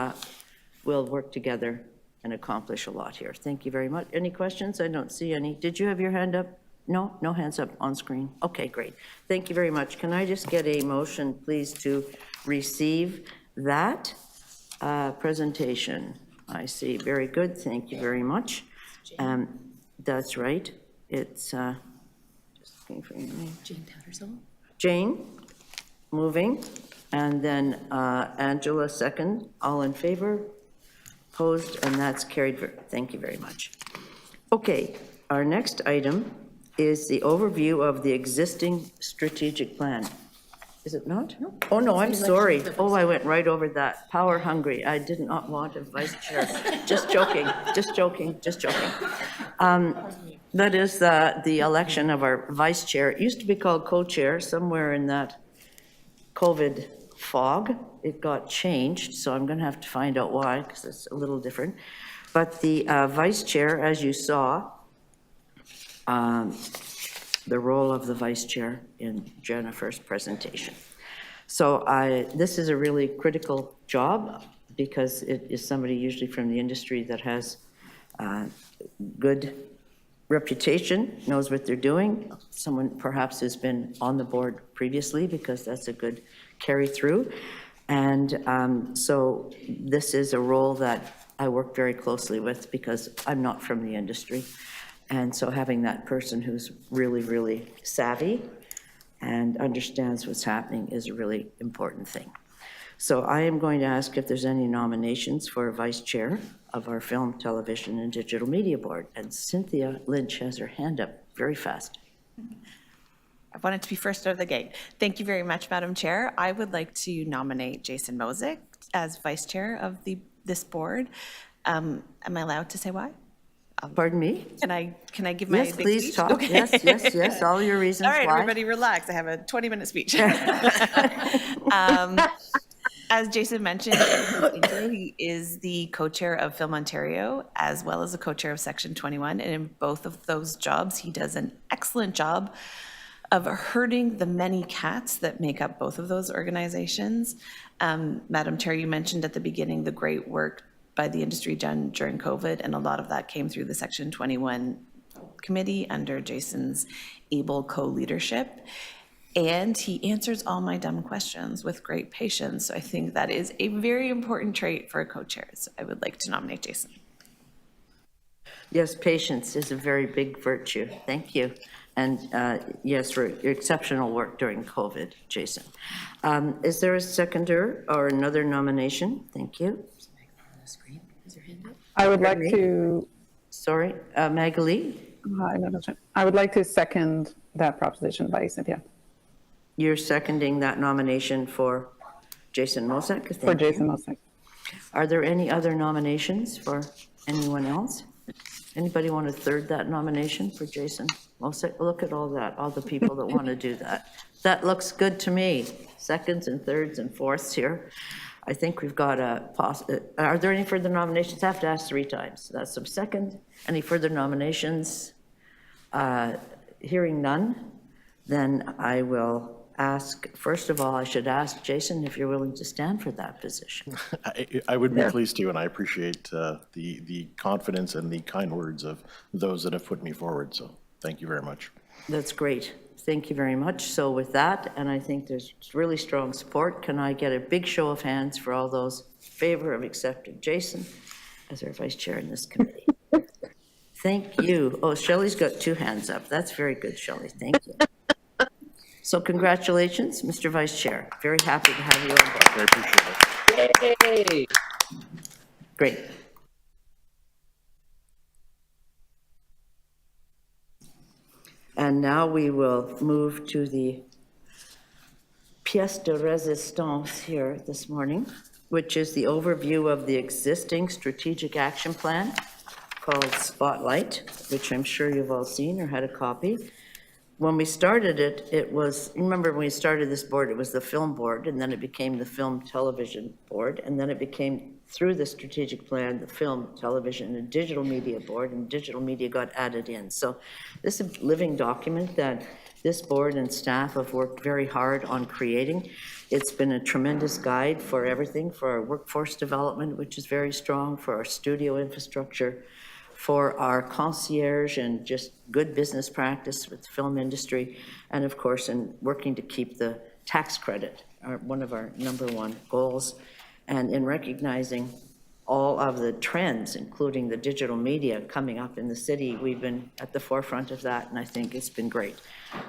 will work together and accomplish a lot here. Thank you very much. Any questions? I don't see any. Did you have your hand up? No? No hands up on screen. Okay, great. Thank you very much. Can I just get a motion, please, to receive that presentation? I see. Very good. Thank you very much. That's right. It's just looking for your name. Jane Tattersall. Jane, moving, and then Angela, second. All in favor? Opposed, and that's carried. Thank you very much. Okay, our next item is the overview of the existing strategic plan. Is it not? No. Oh, no, I'm sorry. Oh, I went right over that. Power hungry. I did not want a vice chair. Just joking, just joking, just joking. That is the election of our vice chair. It used to be called co-chair. Somewhere in that COVID fog, it got changed, so I'm going to have to find out why, because it's a little different. But the vice chair, as you saw, the role of the vice chair in Jennifer's presentation. So this is a really critical job, because it is somebody usually from the industry that has good reputation, knows what they're doing, someone perhaps who's been on the board previously, because that's a good carry through. And so this is a role that I work very closely with, because I'm not from the industry. And so having that person who's really, really savvy and understands what's happening is a really important thing. So I am going to ask if there's any nominations for a vice chair of our Film, Television, and Digital Media Board. And Cynthia Lynch has her hand up very fast. I wanted to be first out of the gate. Thank you very much, Madam Chair. I would like to nominate Jason Mosick as vice chair of this board. Am I allowed to say why? Pardon me? Can I give my yes, big please speech? talk. Okay. Yes, all your reasons all right, why. everybody relax. I have a 20-minute speech. As Jason mentioned, he is the co-chair of Film Ontario, as well as the co-chair of Section 21. And in both of those jobs, he does an excellent job of herding the many cats that make up both of those organizations. Madam Chair, you mentioned at the beginning the great work by the industry done during COVID, and a lot of that came through the Section 21 committee under Jason's able co-leadership. And he answers all my dumb questions with great patience. So I think that is a very important trait for a co-chair. So I would like to nominate Jason. Yes, patience is a very big virtue. Thank you. And yes, for your exceptional work during COVID, Jason. Is there a seconder or another nomination? Thank you. I would like to. Sorry, Magali? I would like to second that proposition by Cynthia. You're seconding that nomination for Jason Mosick? For Jason Mosick. Are there any other nominations for anyone else? Anybody want to third that nomination for Jason? Well, look at all that, all the people that want to do that. That looks good to me. Seconds and thirds and fourths here. I think we've got are there any further nominations? I have to ask 3 times. That's some second. Any further nominations? Hearing none, then I will ask, first of all, I should ask Jason if you're willing to stand for that position. I would be pleased to, and I appreciate the confidence and the kind words of those that have put me forward. So thank you very much. That's great. Thank you very much. So with that, and I think there's really strong support, can I get a big show of hands for all those in favor of accepting Jason as our vice chair in this committee? Thank you. Oh, Shelley's got 2 hands up. That's very good, Shelley. Thank you. So congratulations, Mr. Vice Chair. Very happy to have you on board. I appreciate it. Yay! Great. And now we will move to the pièce de résistance here this morning, which is the overview of the existing strategic action plan called Spotlight, which I'm sure you've all seen or had a copy. When we started it, it was, remember when we started this board, it was the film board, and then it became the film television board, and then it became, through the strategic plan, the film, television, and digital media board, and digital media got added in. So this is a living document that this board and staff have worked very hard on creating. It's been a tremendous guide for everything, for our workforce development, which is very strong, for our studio infrastructure, for our concierge and just good business practice with the film industry, and of course in working to keep the tax credit, one of our #1 goals, and in recognizing all of the trends, including the digital media coming up in the city. We've been at the forefront of that, and I think it's been great.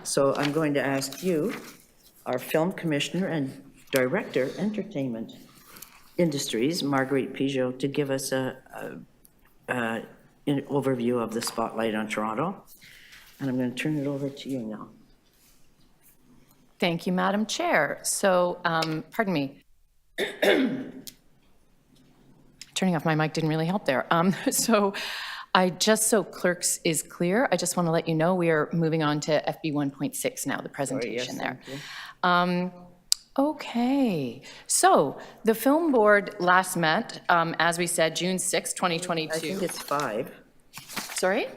So I'm going to ask you, our film commissioner and director, entertainment industries, Marguerite Pigeot, to give us an overview of the Spotlight on Toronto. And I'm going to turn it over to you now. Thank you, Madam Chair. So, pardon me. Turning off my mic didn't really help there. So clerks is clear, I just want to let you know we are moving on to FB 1.6 now, the presentation there. Okay, so the film board last met, as we said, June 6, 2022. I think it's 5. Sorry?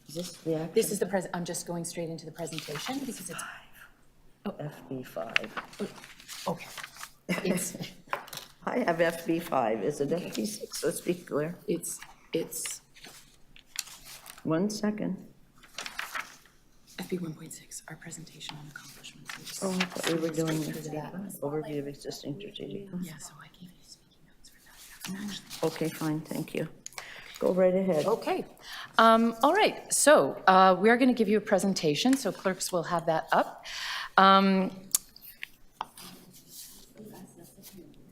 Is this the action? This is the present. I'm just going straight into the presentation because it's 5. FB 5. Okay. It's I have FB 5. Is it FB 6? Let's be clear. It's 1 second. FB 1.6, our presentation on accomplishments. Oh, I thought we were doing overview of existing strategic. Yeah, so I gave you speaking notes for that. Okay, fine, thank you. Go right ahead. Okay. All right, so we are going to give you a presentation, so clerks will have that up.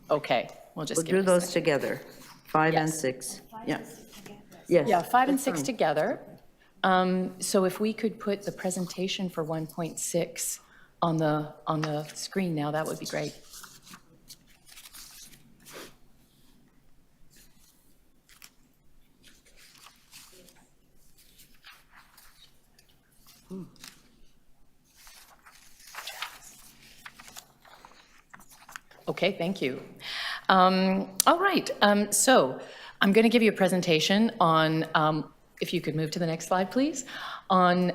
Okay, we'll just do those together, 5 and 6. Yeah. Yes. Yeah, 5 and 6 fine. together. So if we could put the presentation for 1.6 on the screen now, that would be great. Okay, thank you. All right, so I'm going to give you a presentation on, if you could move to the next slide, please, on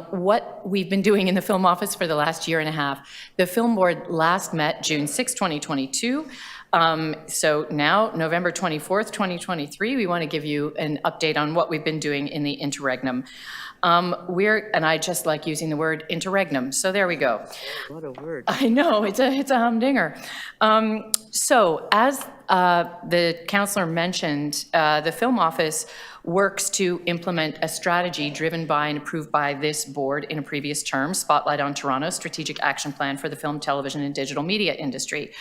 what we've been doing in the film office for the last year and a half. The film board last met June 6, 2022. So now, November 24th, 2023, we want to give you an update on what we've been doing in the interregnum. And I just like using the word interregnum, so there we go. What a word. I know, it's a humdinger. So as the councillor mentioned, the film office works to implement a strategy driven by and approved by this board in a previous term, Spotlight on Toronto, Strategic Action Plan for the Film, Television and Digital Media Industry.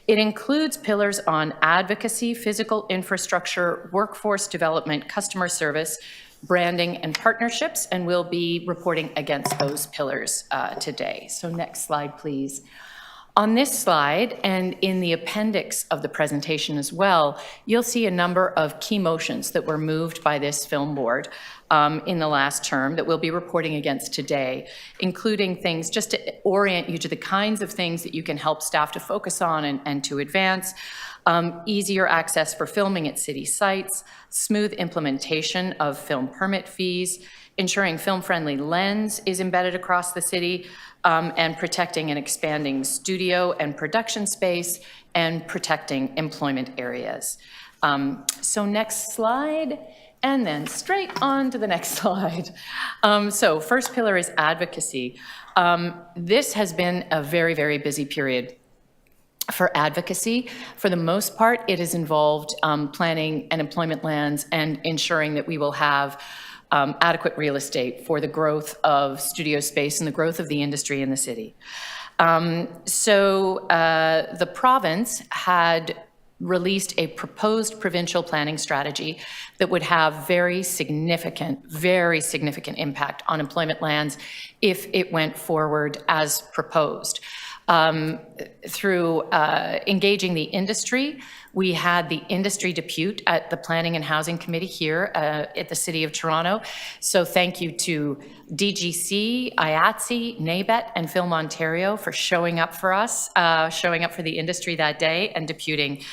It includes pillars on advocacy, physical infrastructure, workforce development, customer service, branding and partnerships, and we'll be reporting against those pillars today. So next slide, please. On this slide, and in the appendix of the presentation as well, you'll see a number of key motions that were moved by this film board in the last term that we'll be reporting against today, including things just to orient you to the kinds of things that you can help staff to focus on and to advance. Easier access for filming at city sites, smooth implementation of film permit fees, ensuring film-friendly lens is embedded across the city, and protecting and expanding studio and production space, and protecting employment areas. So next slide, and then straight on to the next slide. So first pillar is advocacy. This has been a very, very busy period for advocacy. For the most part, it has involved planning and employment plans and ensuring that we will have adequate real estate for the growth of studio space and the growth of the industry in the city. The province had released a proposed provincial planning strategy that would have very significant impact on employment lands if it went forward as proposed. Through engaging the industry, we had the industry depute at the Planning and Housing Committee here at the City of Toronto. So thank you to DGC, IATSE, NABET, and Film Ontario for showing up for us, showing up for the industry that day and deputing.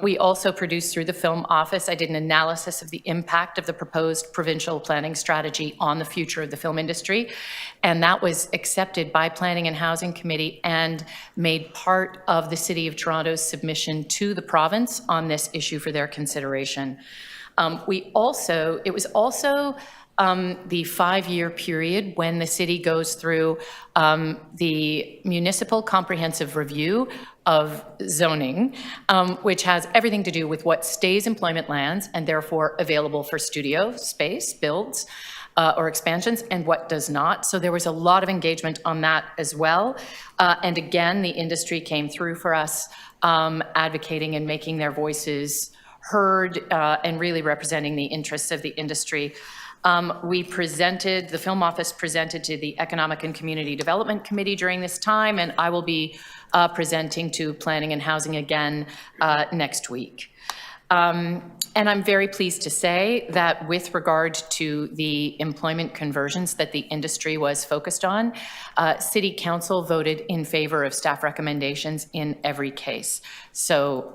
We also produced through the Film Office, I did an analysis of the impact of the proposed provincial planning strategy on the future of the film industry, and that was accepted by Planning and Housing Committee and made part of the City of Toronto's submission to the province on this issue for their consideration. It was also the 5-year period when the city goes through the municipal comprehensive review of zoning, which has everything to do with what stays employment lands and therefore available for studio space, builds, or expansions, and what does not. So there was a lot of engagement on that as well. And again, the industry came through for us, advocating and making their voices heard and really representing the interests of the industry. The Film Office presented to the Economic and Community Development Committee during this time, and I will be presenting to Planning and Housing again next week. And I'm very pleased to say that with regard to the employment conversions that the industry was focused on, City Council voted in favor of staff recommendations in every case. So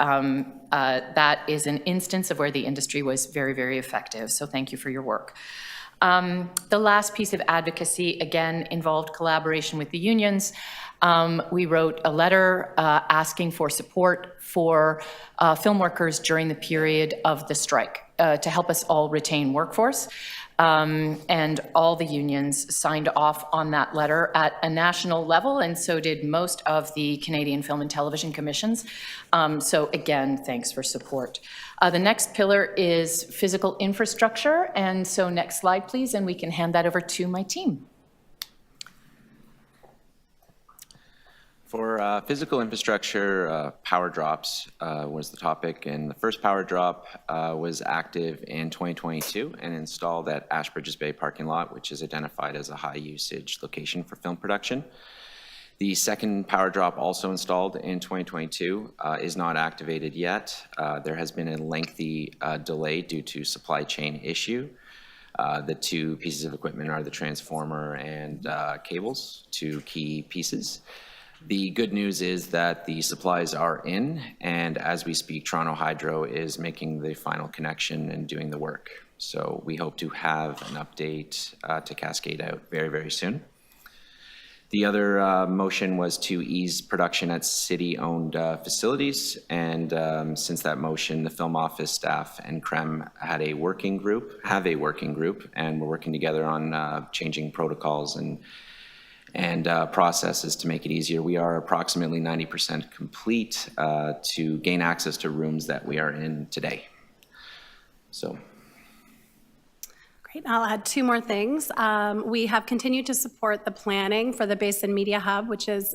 that is an instance of where the industry was very, very effective. So thank you for your work. The last piece of advocacy, again, involved collaboration with the unions. We wrote a letter asking for support for film workers during the period of the strike to help us all retain workforce. And all the unions signed off on that letter at a national level, and so did most of the Canadian Film and Television Commissions. So again, thanks for support. The next pillar is physical infrastructure. And so next slide, please, and we can hand that over to my team. For physical infrastructure, power drops was the topic, and the first power drop was active in 2022 and installed at Ashbridges Bay parking lot, which is identified as a high usage location for film production. The second power drop, also installed in 2022, is not activated yet. There has been a lengthy delay due to supply chain issue. The two pieces of equipment are the transformer and cables, two key pieces. The good news is that the supplies are in, and as we speak, Toronto Hydro is making the final connection and doing the work. So we hope to have an update to cascade out very, very soon. The other motion was to ease production at city-owned facilities, and since that motion, the Film Office staff and CREM have a working group, and we're working together on changing protocols and processes to make it easier. We are approximately 90% complete to gain access to rooms that we are in today. So. Great, I'll add two more things. We have continued to support the planning for the Basin Media Hub, which is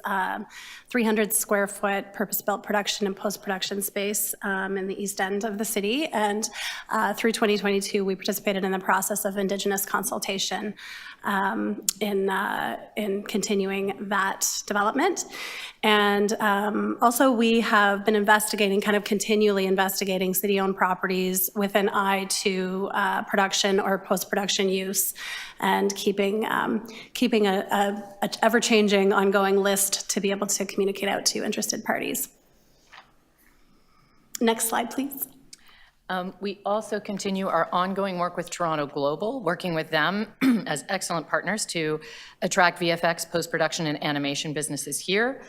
300 square foot purpose-built production and post-production space in the east end of the city. And through 2022, we participated in the process of Indigenous consultation in continuing that development. And also we have been investigating, kind of continually investigating city-owned properties with an eye to production or post-production use, and keeping a ever-changing ongoing list to be able to communicate out to interested parties. Next slide, please. We also continue our ongoing work with Toronto Global, working with them as excellent partners to attract VFX, post-production, and animation businesses here.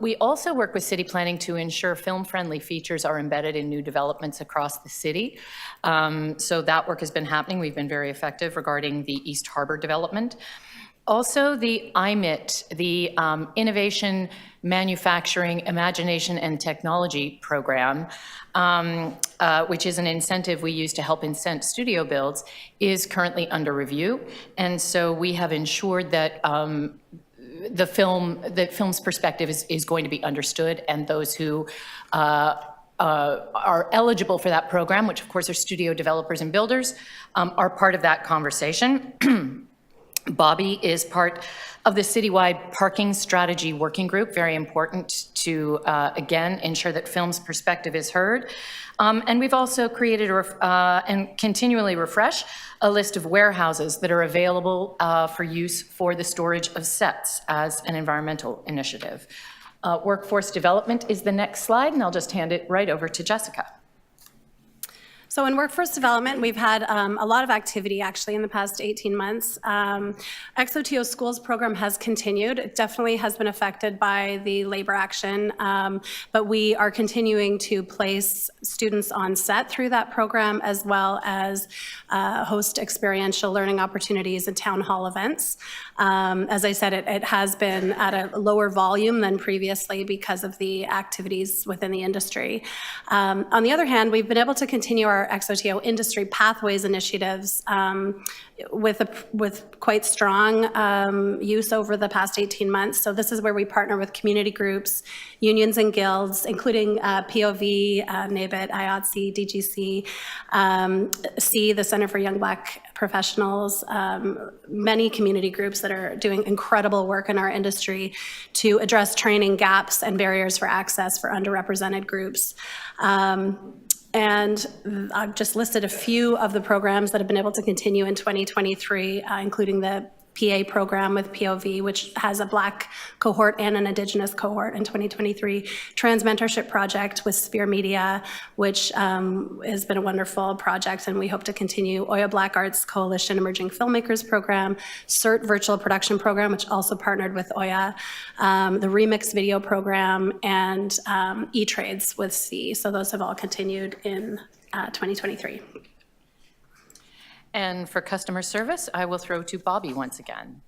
We also work with city planning to ensure film-friendly features are embedded in new developments across the city. So that work has been happening. We've been very effective regarding the East Harbour development. Also, the IMIT, the Innovation, Manufacturing, Imagination, and Technology Program, which is an incentive we use to help incent studio builds, is currently under review. And so we have ensured that the film's perspective is going to be understood, and those who are eligible for that program, which of course are studio developers and builders, are part of that conversation. Bobby is part of the citywide parking strategy working group, very important to, again, ensure that film's perspective is heard. And we've also created and continually refresh a list of warehouses that are available for use for the storage of sets as an environmental initiative. Workforce development is the next slide, and I'll just hand it right over to Jessica. So in workforce development, we've had a lot of activity actually in the past 18 months. XOTO Schools program has continued. It definitely has been affected by the labor action, but we are continuing to place students on set through that program, as well as host experiential learning opportunities and town hall events. As I said, it has been at a lower volume than previously because of the activities within the industry. On the other hand, we've been able to continue our XOTO industry pathways initiatives with quite strong use over the past 18 months. So this is where we partner with community groups, unions and guilds, including POV, NABIT, IOTC, DGC, the Center for Young Black Professionals, many community groups that are doing incredible work in our industry to address training gaps and barriers for access for underrepresented groups. And I've just listed a few of the programs that have been able to continue in 2023, including the PA program with POV, which has a Black cohort and an Indigenous cohort in 2023. Trans Mentorship Project with Sphere Media, which has been a wonderful project, and we hope to continue. Oya Black Arts Coalition Emerging Filmmakers Program, CERT Virtual Production Program, which also partnered with Oya, the Remix Video Program, and E-Trades with C. So those have all continued in 2023. And for customer service, I will throw to Bobby once again.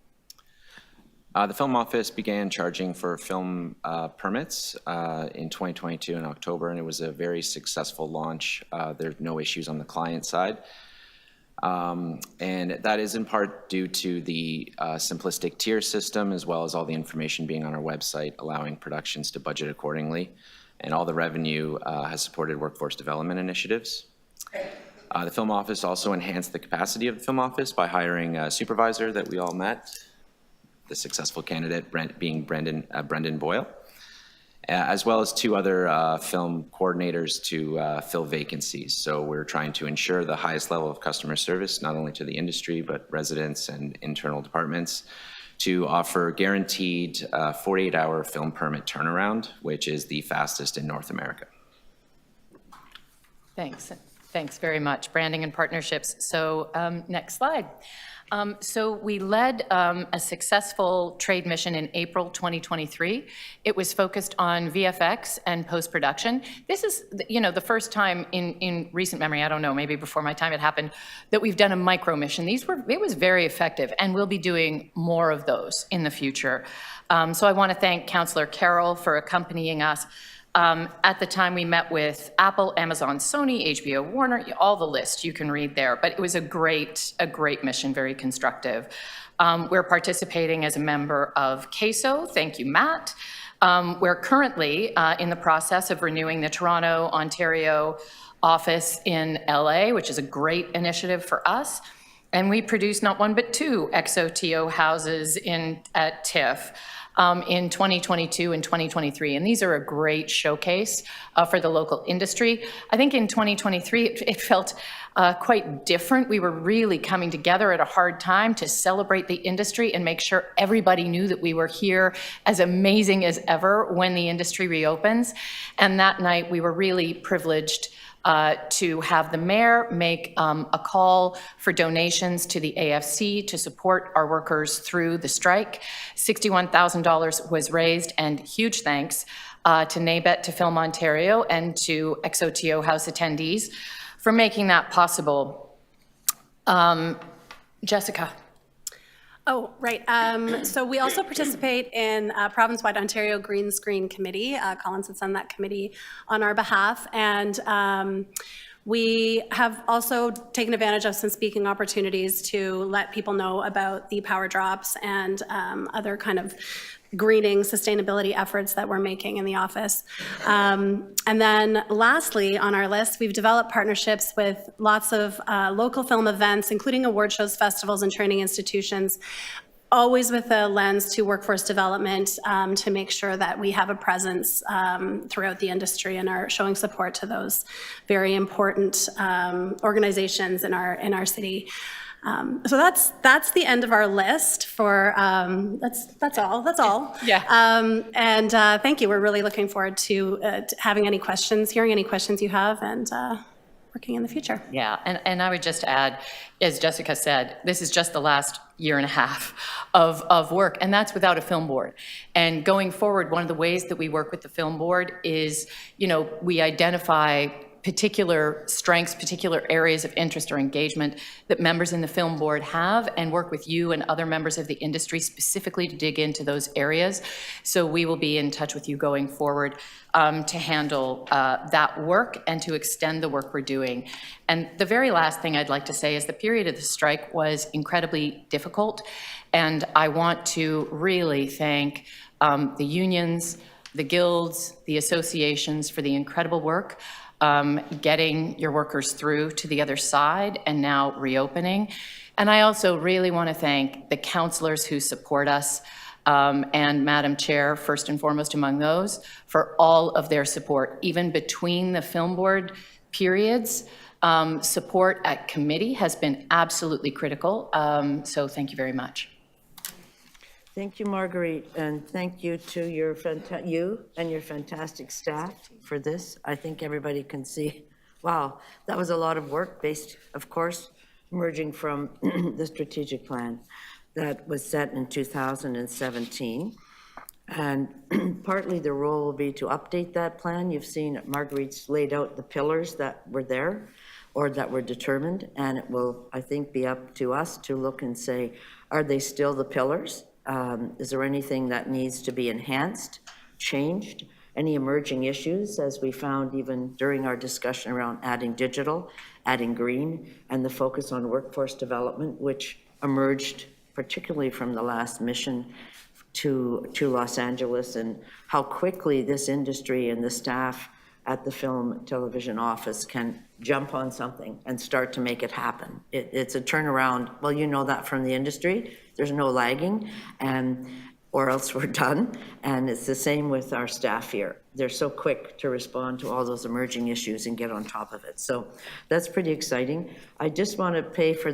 The Film Office began charging for film permits in 2022 in October, and it was a very successful launch. There are no issues on the client side. And that is in part due to the simplistic tier system, as well as all the information being on our website, allowing productions to budget accordingly. And all the revenue has supported workforce development initiatives. The Film Office also enhanced the capacity of the Film Office by hiring a supervisor that we all met, the successful candidate being Brendan Boyle, as well as 2 other film coordinators to fill vacancies. So we're trying to ensure the highest level of customer service, not only to the industry, but residents and internal departments, to offer guaranteed 48-hour film permit turnaround, which is the fastest in North America. Thanks. Thanks very much. Branding and partnerships. So next slide. So we led a successful trade mission in April 2023. It was focused on VFX and post-production. This is, the first time in recent memory, I don't know, maybe before my time it happened, that we've done a micro mission. It was very effective, and we'll be doing more of those in the future. So I want to thank Councillor Carroll for accompanying us. At the time, we met with Apple, Amazon, Sony, HBO, Warner, all the list you can read there. But it was a great mission, very constructive. We're participating as a member of CASO. Thank you, Matt. We're currently in the process of renewing the Toronto, Ontario office in LA, which is a great initiative for us. And we produce not 1 but 2 XOTO houses at TIFF. in 2022 and 2023, and these are a great showcase for the local industry. I think in 2023, it felt quite different. We were really coming together at a hard time to celebrate the industry and make sure everybody knew that we were here as amazing as ever when the industry reopens. And that night, we were really privileged to have the mayor make a call for donations to the AFC to support our workers through the strike. $61,000 was raised, and huge thanks to NABET, to Film Ontario, and to XOTO House attendees for making that possible. Jessica. Oh, right. So we also participate in a province-wide Ontario Green Screen Committee. Collins sits on that committee on our behalf. And we have also taken advantage of some speaking opportunities to let people know about the power drops and other kind of greening sustainability efforts that we're making in the office. And then lastly on our list, we've developed partnerships with lots of local film events, including award shows, festivals, and training institutions, always with a lens to workforce development to make sure that we have a presence throughout the industry and are showing support to those very important organizations in our city. So that's the end of our list for, that's all. Yeah. And thank you. We're really looking forward to having any questions, hearing any questions you have, and working in the future. Yeah, and I would just add, as Jessica said, this is just the last year and a half of work, and that's without a film board. And going forward, one of the ways that we work with the film board is, we identify particular strengths, particular areas of interest or engagement that members in the film board have, and work with you and other members of the industry specifically to dig into those areas. So we will be in touch with you going forward to handle that work and to extend the work we're doing. And the very last thing I'd like to say is the period of the strike was incredibly difficult, and I want to really thank the unions, the guilds, the associations for the incredible work getting your workers through to the other side and now reopening. And I also really want to thank the counselors who support us and Madam Chair, first and foremost among those, for all of their support, even between the film board periods. Support at committee has been absolutely critical. So thank you very much. Thank you, Marguerite, and thank you to you and your fantastic staff for this. I think everybody can see, wow, that was a lot of work based, of course, emerging from the strategic plan that was set in 2017. And partly the role will be to update that plan. You've seen Marguerite's laid out the pillars that were there or that were determined, and it will, I think, be up to us to look and say, are they still the pillars? Is there anything that needs to be enhanced, changed? Any emerging issues, as we found even during our discussion around adding digital, adding green, and the focus on workforce development, which emerged particularly from the last mission to Los Angeles, and how quickly this industry and the staff at the film television office can jump on something and start to make it happen. It's a turnaround. Well, you know that from the industry. There's no lagging, or else we're done. And it's the same with our staff here. They're so quick to respond to all those emerging issues and get on top of it. So that's pretty exciting. I just want to pay for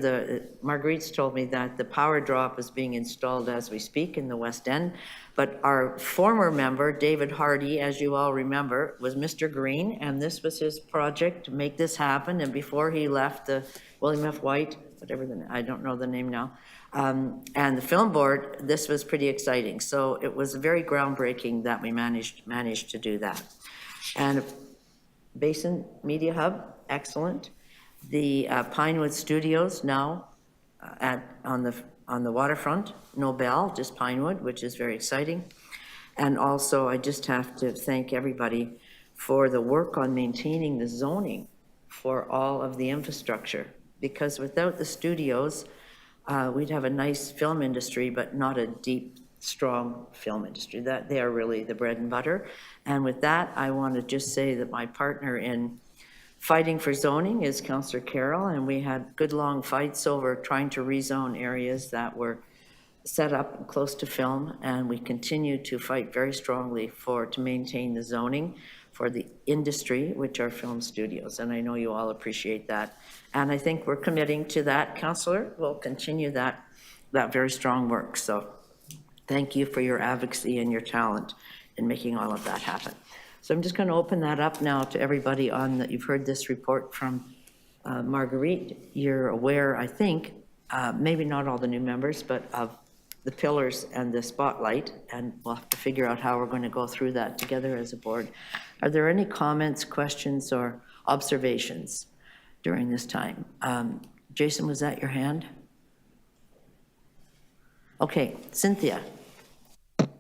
Marguerite's told me that the power drop is being installed as we speak in the West End. But our former member, David Hardy, as you all remember, was Mr. Green, and this was his project to make this happen. And before he left the William F. White, I don't know the name now, and the film board, this was pretty exciting. So it was very groundbreaking that we managed to do that. And Basin Media Hub, excellent. The Pinewood Studios now on the waterfront, no bell, just Pinewood, which is very exciting. And also I just have to thank everybody for the work on maintaining the zoning for all of the infrastructure, because without the studios, we'd have a nice film industry, but not a deep, strong film industry. That they are really the bread and butter. And with that, I want to just say that my partner in fighting for zoning is Councillor Carroll, and we had good long fights over trying to rezone areas that were set up close to film, and we continue to fight very strongly to maintain the zoning for the industry, which are film studios, and I know you all appreciate that. And I think we're committing to that, Councillor. We'll continue that very strong work. So thank you for your advocacy and your talent in making all of that happen. So I'm just going to open that up now to everybody on that. You've heard this report from Marguerite. You're aware, I think, maybe not all the new members, but of the pillars and the spotlight, and we'll have to figure out how we're going to go through that together as a board. Are there any comments, questions, or observations during this time? Jason, was that your hand? Okay, Cynthia.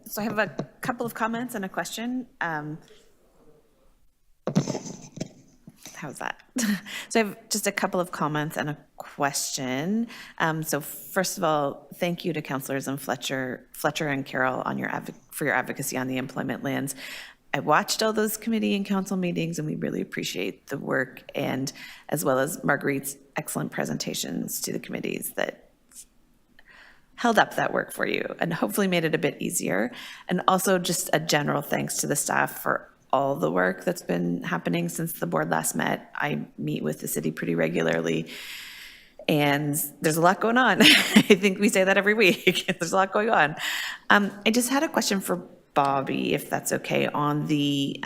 So I have a couple of comments and a question. How's that? So I have just a couple of comments and a question. So first of all, thank you to councillors and Fletcher and Carol for your advocacy on the employment lands. I watched all those committee and council meetings, and we really appreciate the work, and as well as Marguerite's excellent presentations to the committees that held up that work for you and hopefully made it a bit easier. And also just a general thanks to the staff for all the work that's been happening since the board last met. I meet with the city pretty regularly, and there's a lot going on. I think we say that every week. There's a lot going on. I just had a question for Bobby, if that's okay, on the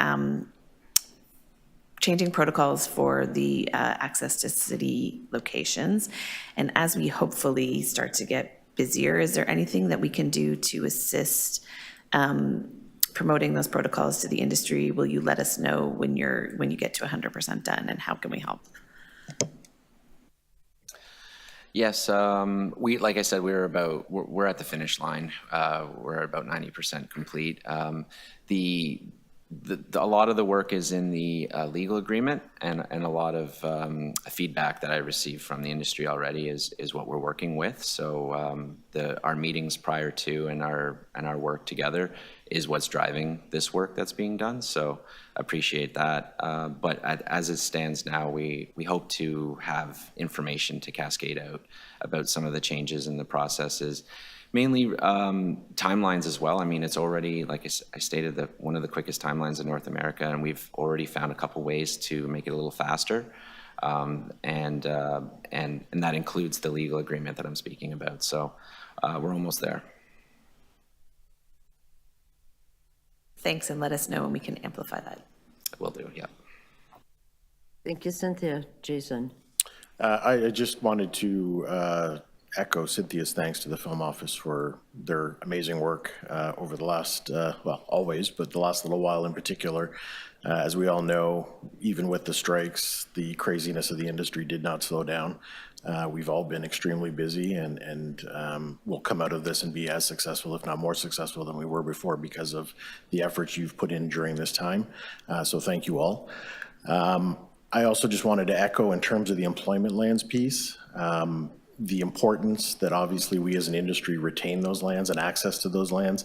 changing protocols for the access to city locations. And as we hopefully start to get busier, is there anything that we can do to assist promoting those protocols to the industry? Will you let us know when you get to 100% done, and how can we help? Yes, like I said, we're at the finish line. We're about 90% complete. A lot of the work is in the legal agreement, and a lot of feedback that I received from the industry already is what we're working with. So our meetings prior to and our work together is what's driving this work that's being done. So appreciate that. But as it stands now, we hope to have information to cascade out about some of the changes in the processes. Mainly timelines as well. I mean, it's already, like I stated, one of the quickest timelines in North America, and we've already found a couple ways to make it a little faster. And that includes the legal agreement that I'm speaking about. So we're almost there. Thanks, and let us know when we can amplify that. Will do, yeah. Thank you, Cynthia. Jason. I just wanted to echo Cynthia's thanks to the Film Office for their amazing work over the last, well, always, but the last little while in particular. As we all know, even with the strikes, the craziness of the industry did not slow down. We've all been extremely busy, and we'll come out of this and be as successful, if not more successful than we were before, because of the efforts you've put in during this time. So thank you all. I also just wanted to echo in terms of the employment lands piece, the importance that obviously we as an industry retain those lands and access to those lands.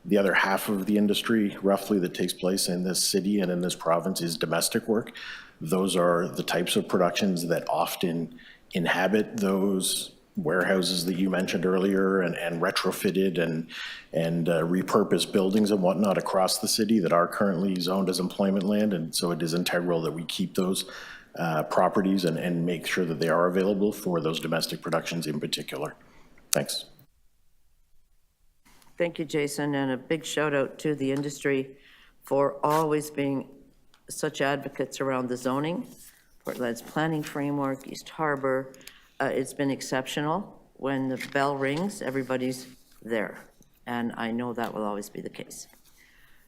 The other half of the industry, roughly, that takes place in this city and in this province is domestic work. Those are the types of productions that often inhabit those warehouses that you mentioned earlier, and retrofitted and repurposed buildings and whatnot across the city that are currently zoned as employment land. And so it is integral that we keep those properties and make sure that they are available for those domestic productions in particular. Thanks. Thank you, Jason, and a big shout out to the industry for always being such advocates around the zoning, Portland's planning framework, East Harbor. It's been exceptional. When the bell rings, everybody's there, and I know that will always be the case.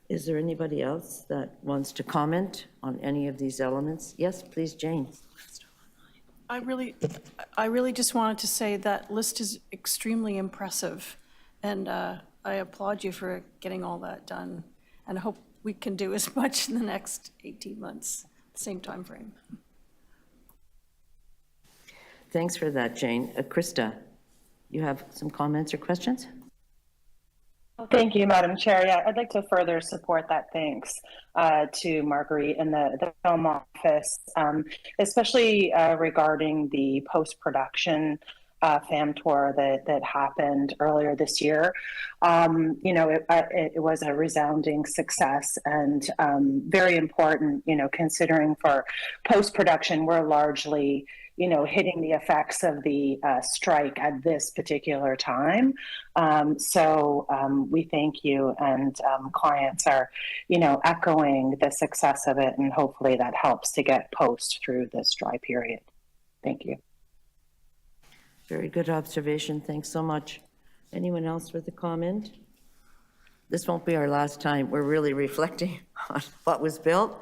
Is there anybody else that wants to comment on any of these elements? Yes, please, Jane. I really just wanted to say that list is extremely impressive, and I applaud you for getting all that done, and I hope we can do as much in the next 18 months, same time frame. Thanks for that, Jane. Krista, you have some comments or questions? Thank you, Madam Chair. Yeah, I'd like to further support that thanks to Marguerite and the Film Office, especially regarding the post-production FAM tour that happened earlier this year. It was a resounding success and very important, considering for post-production, we're largely, hitting the effects of the strike at this particular time. So we thank you, and clients are, echoing the success of it, and hopefully that helps to get post through this dry period. Thank you. Very good observation. Thanks so much. Anyone else with a comment? This won't be our last time. We're really reflecting on what was built.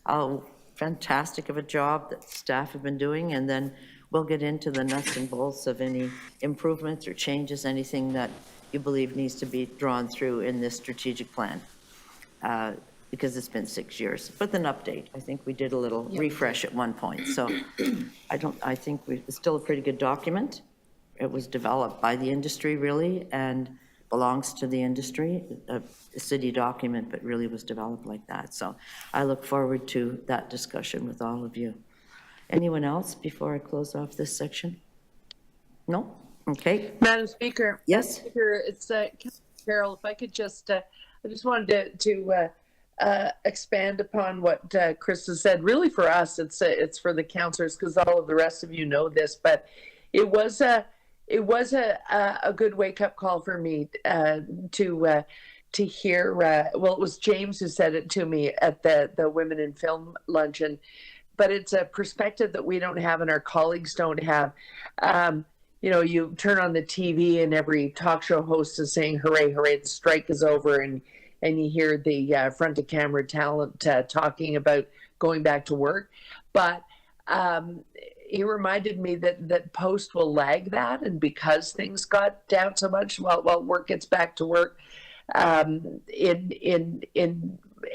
How fantastic of a job that staff have been doing, and then we'll get into the nuts and bolts of any improvements or changes, anything that you believe needs to be drawn through in this strategic plan, because it's been 6 years. With an update, I think we did a little refresh at one point. So I think it's still a pretty good document. It was developed by the industry, really, and belongs to the industry, a city document, but really was developed like that. So I look forward to that discussion with all of you. Anyone else before I close off this section? No? Okay. Madam Speaker. Yes. Speaker, it's Carol. If I could just, I just wanted to expand upon what Chris has said. Really, for us, it's for the councillors, because all of the rest of you know this, but it was a good wake-up call for me to hear. Well, it was James who said it to me at the Women in Film luncheon, but it's a perspective that we don't have and our colleagues don't have. You turn on the TV and every talk show host is saying, "Hooray, hooray, the strike is over," and you hear the front-of-camera talent talking about going back to work, but he reminded me that post will lag that, and because things got down so much while work gets back to work, in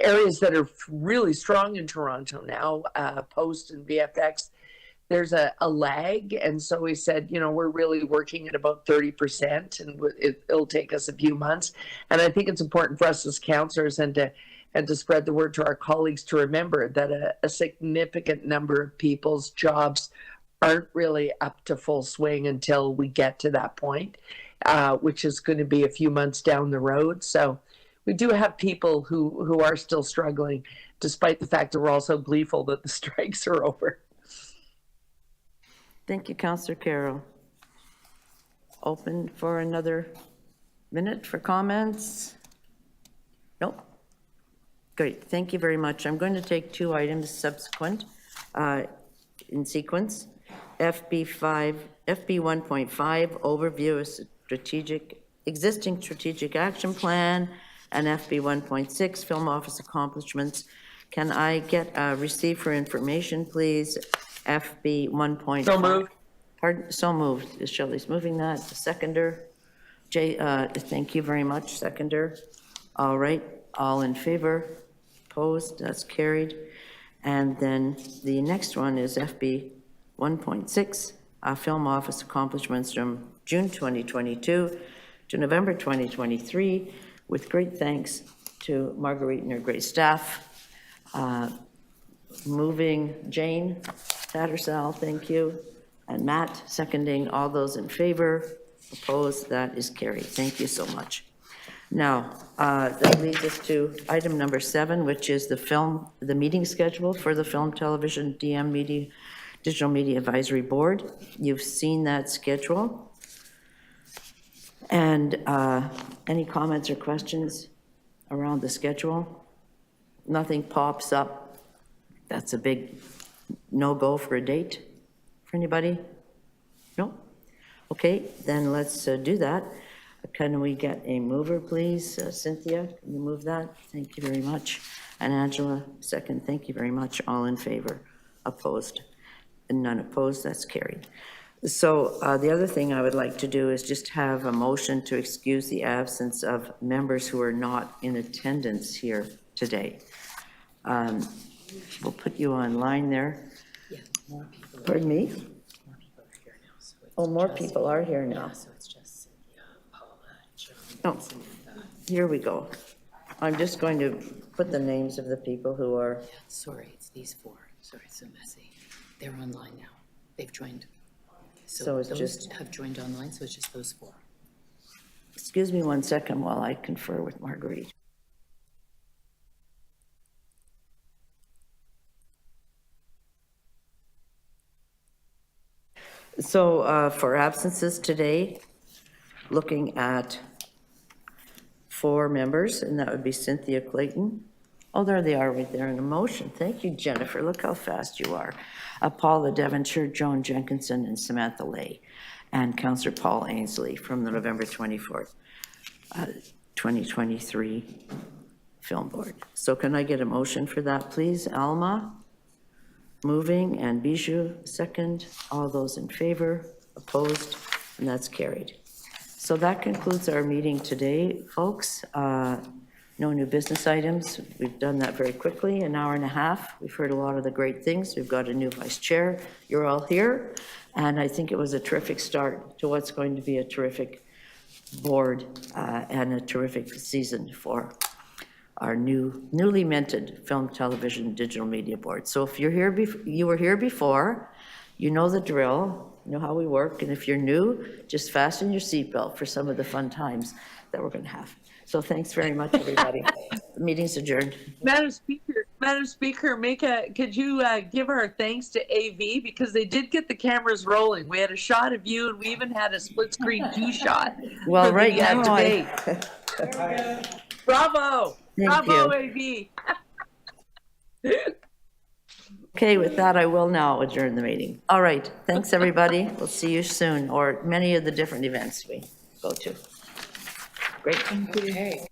areas that are really strong in Toronto now, post and VFX, there's a lag. And so he said, we're really working at about 30%, and it'll take us a few months. And I think it's important for us as councillors and to spread the word to our colleagues to remember that a significant number of people's jobs aren't really up to full swing until we get to that point, which is going to be a few months down the road. So we do have people who are still struggling, despite the fact that we're also gleeful that the strikes are over. Thank you, Councillor Carroll. Open for another minute for comments? Nope. Great, thank you very much. I'm going to take 2 items subsequent in sequence. FB 1.5, overview of existing strategic action plan, and FB 1.6, film office accomplishments. Can I get a receive for information, please? FB 1.5. So moved. Pardon, so moved. Shelley's moving that. Seconder. Jay, thank you very much. Seconder. All right. All in favor? Opposed? That's carried. And then the next one is FB 1.6, film office accomplishments from June 2022 to November 2023, with great thanks to Marguerite and her great staff. Moving Jane Tattersall, thank you, and Matt seconding. All those in favor? Opposed? That is carried. Thank you so much. Now, that leads us to item number 7, which is the meeting schedule for the Film, Television, Digital Media Advisory Board. You've seen that schedule. And any comments or questions around the schedule? Nothing pops up. That's a big no-go for a date for anybody? No? Okay, then let's do that. Can we get a mover, please? Cynthia, can you move that? Thank you very much. And Angela, second. Thank you very much. All in favor? Opposed? And none opposed. That's carried. So the other thing I would like to do is just have a motion to excuse the absence of members who are not in attendance here today. We'll put you online there. Yeah, more people. Pardon me? More people are here now. So it's more people are here now. Yeah, so it's just Cynthia, Paula, John, Oh, here we go. I'm just going to put the names of the people who are. Yeah, sorry, it's these 4. Sorry, it's so messy. They're online now. They've joined. So it's those just, have joined online, so it's just those 4. excuse me one second while I confer with Marguerite. So for absences today, looking at 4 members, and that would be Cynthia Clayton. Oh, there they are right there in a motion. Thank you, Jennifer. Look how fast you are. Paula Devonshire, Joan Jenkinson, and Samantha Lay, and Councillor Paul Ainsley from the November 24th, 2023 Film Board. So can I get a motion for that, please? Alma, moving, and Bijou, second. All those in favor, opposed, and that's carried. So that concludes our meeting today, folks. No new business items. We've done that very quickly, an hour and a half. We've heard a lot of the great things. We've got a new vice chair. You're all here. And I think it was a terrific start to what's going to be a terrific board and a terrific season for our newly minted Film, Television, Digital Media Board. So if you're here, you were here before, you know the drill, you know how we work. And if you're new, just fasten your seatbelt for some of the fun times that we're going to have. So thanks very much, everybody. The meeting's adjourned. Madam Speaker, could you give our thanks to AV, because they did get the cameras rolling. We had a shot of you, and we even had a split screen 2 shot. Well, right the, now, debate. Bravo, Thank bravo, you. AV. Okay, with that, I will now adjourn the meeting. All right, thanks, everybody. We'll see you soon, or many of the different events we go to. Great. Okay.